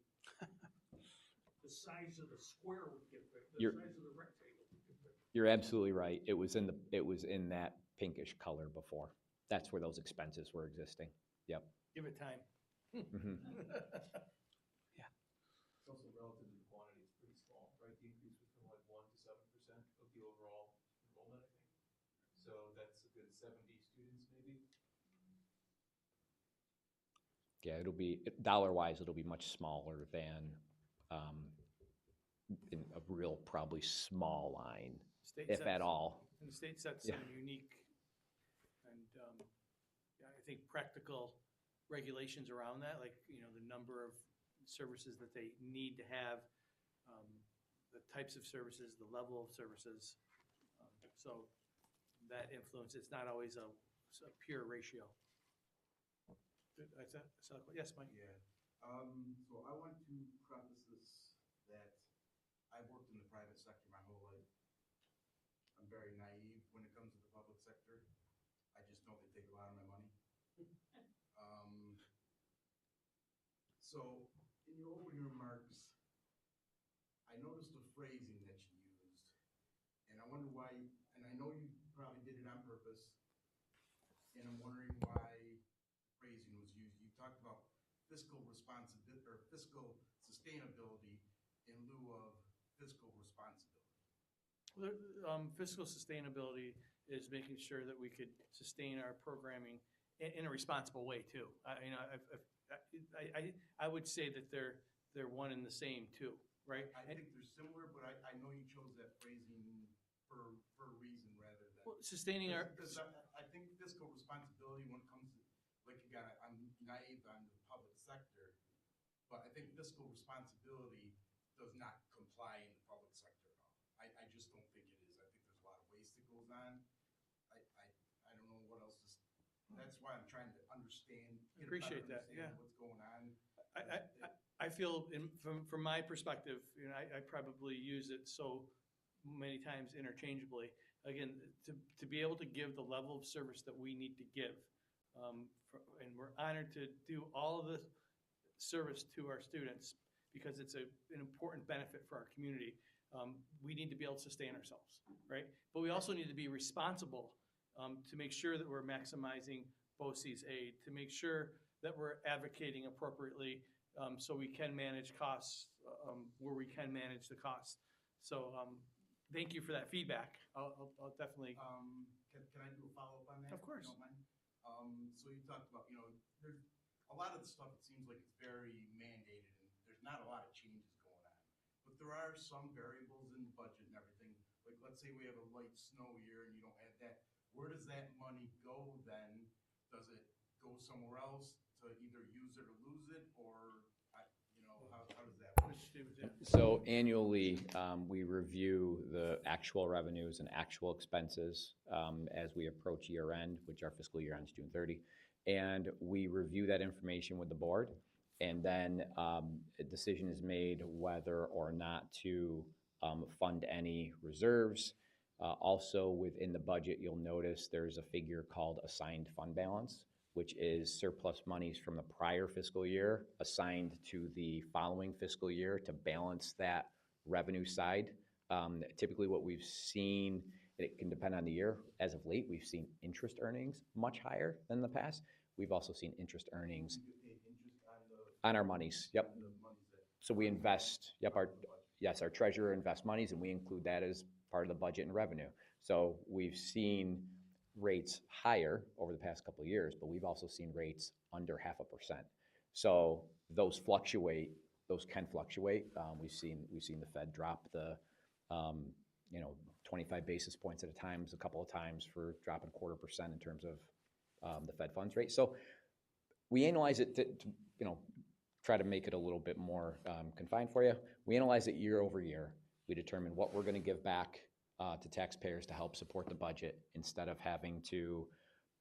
Speaker 8: the size of the square would get bigger, the
Speaker 2: You're-
Speaker 8: size of the rectangle would get bigger.
Speaker 2: You're absolutely right. It was in that pinkish color before. That's where those expenses were existing. Yep.
Speaker 1: Give it time.
Speaker 2: Mhm.
Speaker 4: It's also relative to quantity, it's pretty small, right? The increase was from like 1 to 7% of the overall enrollment, I think. So that's a good 70 students maybe.
Speaker 2: Yeah, it'll be, dollar-wise, it'll be much smaller than in a real, probably small line,
Speaker 1: State
Speaker 2: if
Speaker 1: sets-
Speaker 2: at all.
Speaker 1: And the state sets
Speaker 2: Yeah.
Speaker 1: some unique and, yeah, I think practical regulations around that, like, you know, the number of services that they need to have, the types of services, the level of services. So that influence, it's not always a pure ratio. Yes, Mike?
Speaker 12: Yeah, so I want to preface this that I've worked in the private sector my whole life. I'm very naive when it comes to the public sector. I just know they take a lot of my money. So in your opening remarks, I noticed the phrasing that you used, and I wonder why, and I know you probably did it on purpose, and I'm wondering why phrasing was used. You talked about fiscal responsibility or fiscal sustainability in lieu of fiscal responsibility.
Speaker 1: Fiscal sustainability is making sure that we could sustain our programming in a responsible way too. I would say that they're one and the same too, right?
Speaker 12: I think they're similar, but I know you chose that phrasing for a reason rather than.
Speaker 1: Well, sustaining our,
Speaker 12: Because I think fiscal responsibility when it comes to, like, again, I'm naive on the public sector, but I think fiscal responsibility does not comply in the public sector at all. I just don't think it is. I think there's a lot of waste that goes on. I don't know what else to, that's why I'm trying to understand. get a better
Speaker 1: Appreciate that,
Speaker 12: understanding
Speaker 1: yeah.
Speaker 12: of What's going on.
Speaker 1: I feel from my perspective, you know, I probably use it so many times interchangeably. Again, to be able to give the level of service that we need to give. And we're honored to do all of the service to our students because it's an important benefit for our community. We need to be able to sustain ourselves, right? But we also need to be responsible to make sure that we're maximizing BOCES aid, to make sure that we're advocating appropriately so we can manage costs where we can manage the costs. So thank you for that feedback. I'll definitely.
Speaker 12: Can I do a follow-up on that?
Speaker 1: Of course.
Speaker 12: If you don't mind? So you talked about, you know, there's a lot of the stuff, it seems like it's very mandated and there's not a lot of changes going on. But there are some variables in the budget and everything. Like, let's say we have a light snow year and you don't add that. Where does that money go then? Does it go somewhere else to either use it or lose it, or, you know, how does that work?
Speaker 2: So annually, we review the actual revenues and actual expenses as we approach year end, which our fiscal year ends June 30. And we review that information with the board. And then a decision is made whether or not to fund any reserves. Also within the budget, you'll notice there's a figure called assigned fund balance, which is surplus monies from the prior fiscal year assigned to the following fiscal year to balance that revenue side. Typically what we've seen, it can depend on the year. As of late, we've seen interest earnings much higher than the past. We've also seen interest earnings
Speaker 12: You get paid interest on
Speaker 2: on our monies. Yep.
Speaker 12: on the monies that
Speaker 2: So we invest, our treasurer invests monies, and we include that as part of the budget and revenue. So we've seen rates higher over the past couple of years, but we've also seen rates under 0.5%. So those fluctuate, those can fluctuate. We've seen the Fed drop the, 25 basis points at a time, a couple of times for dropping 0.25% in terms of the Fed funds rate. So we analyze it to try to make it a little bit more confined for you. We analyze it year over year. We determine what we're going to give back to taxpayers to help support the budget instead of having to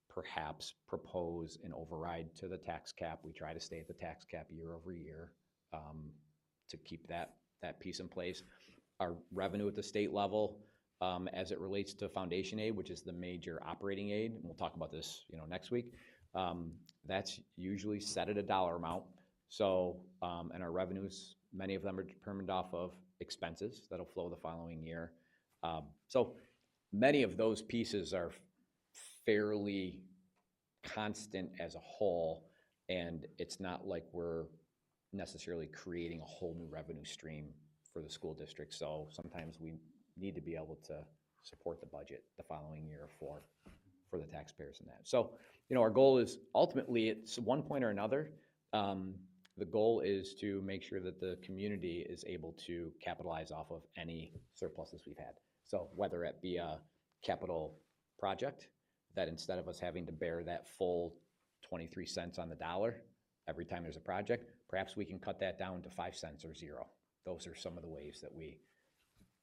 Speaker 2: perhaps propose an override to the tax cap. We try to stay at the tax cap year over year to keep that piece in place. Our revenue at the state level, as it relates to foundation aid, which is the major operating aid, and we'll talk about this next week, that's usually set at a dollar amount. So, and our revenues, many of them are determined off of expenses that'll flow the following year. So many of those pieces are fairly constant as a whole, and it's not like we're necessarily creating a whole new revenue stream for the school district. So sometimes we need to be able to support the budget the following year for the taxpayers in that. So, our goal is ultimately, it's one point or another. The goal is to make sure that the community is able to capitalize off of any surpluses we've had. So whether it be a capital project that instead of us having to bear that full 23 cents on the dollar every time there's a project, perhaps we can cut that down to 5 cents or 0. Those are some of the ways that we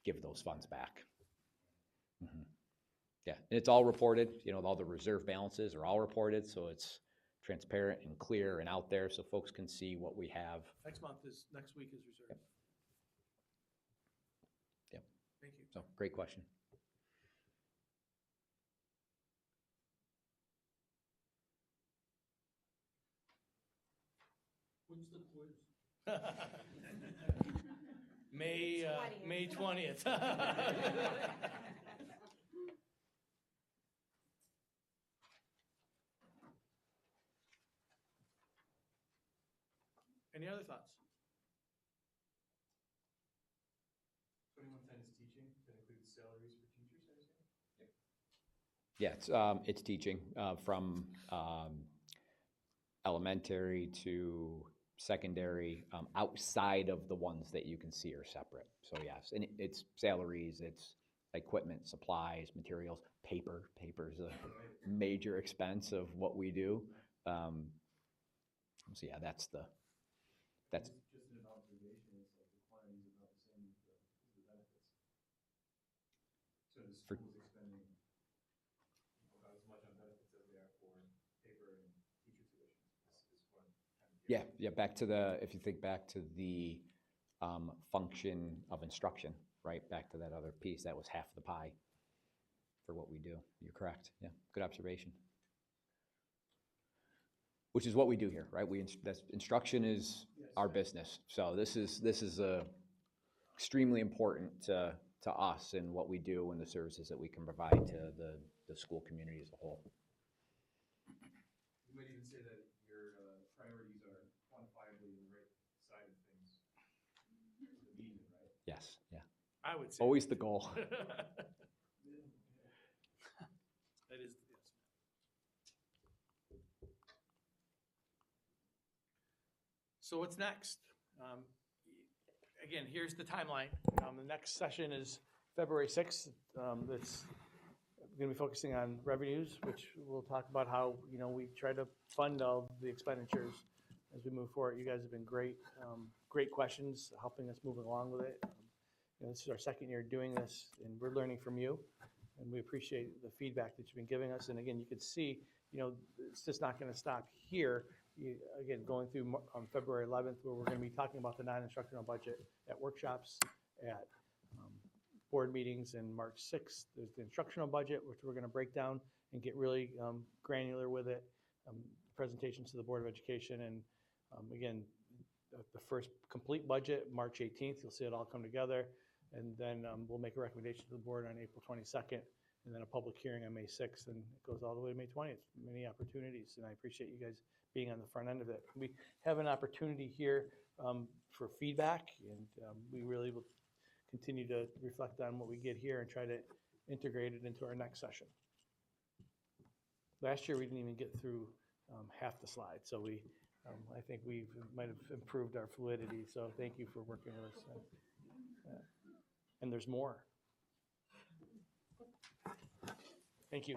Speaker 2: give those funds back. Mm-hmm. Yeah, and it's all reported. All the reserve balances are all reported, so it's transparent and clear and out there so folks can see what we have.
Speaker 1: Next week is reserved.
Speaker 2: Yep.
Speaker 1: Thank you.
Speaker 2: So, great question.
Speaker 8: When's the quiz?
Speaker 1: May 20th. Any other thoughts?
Speaker 4: 2110 is teaching, that includes salaries for teachers, I understand?
Speaker 2: Yeah, it's teaching from elementary to secondary, outside of the ones that you can see are separate. So yes, and it's salaries, it's equipment, supplies, materials, paper. Paper's a major expense of what we do. So yeah, that's
Speaker 4: Just an observation, it's like the quantity is about the same as the benefits. So the school's expending about as much on benefits as they are for paper and teacher tuition. Is what I'm kind of getting.
Speaker 2: Yeah, if you think back to the function of instruction, right? Back to that other piece, that was half the pie for what we do. You're correct. Yeah, good observation. Which is what we do here, right? Instruction is our business. So this is extremely important to us and what we do and the services that we can provide to the school community as a whole.
Speaker 4: You might even say that your priorities are quantifiably the right side of things. The median, right?
Speaker 2: Yes, yeah.
Speaker 1: I would say.
Speaker 2: Always the goal.
Speaker 1: That is, yes. So what's next? Again, here's the timeline. The next session is February 6th. That's going to be focusing on revenues, which we'll talk about how, we try to fund all the expenditures as we move forward. You guys have been great, great questions, helping us moving along with it. This is our second year doing this, and we're learning from you, and we appreciate the feedback that you've been giving us. And again, you can see, it's just not going to stop here. Again, going through on February 11th, where we're going to be talking about the non-instructional budget at workshops, at board meetings, and March 6th, there's the instructional budget, which we're going to break down and get really granular with it. Presentations to the Board of Education, and again, the first complete budget, March 18th, you'll see it all come together, and then we'll make a recommendation to the board on April 22nd, and then a public hearing on May 6th, and it goes all the way to May 20th. Many opportunities, and I appreciate you guys being on the front end of it. We have an opportunity here for feedback, and we really will continue to reflect on what we get here and try to integrate it into our next session. Last year, we didn't even get through half the slides, so I think we might have improved our fluidity, so thank you for working with us. And there's more. Thank you.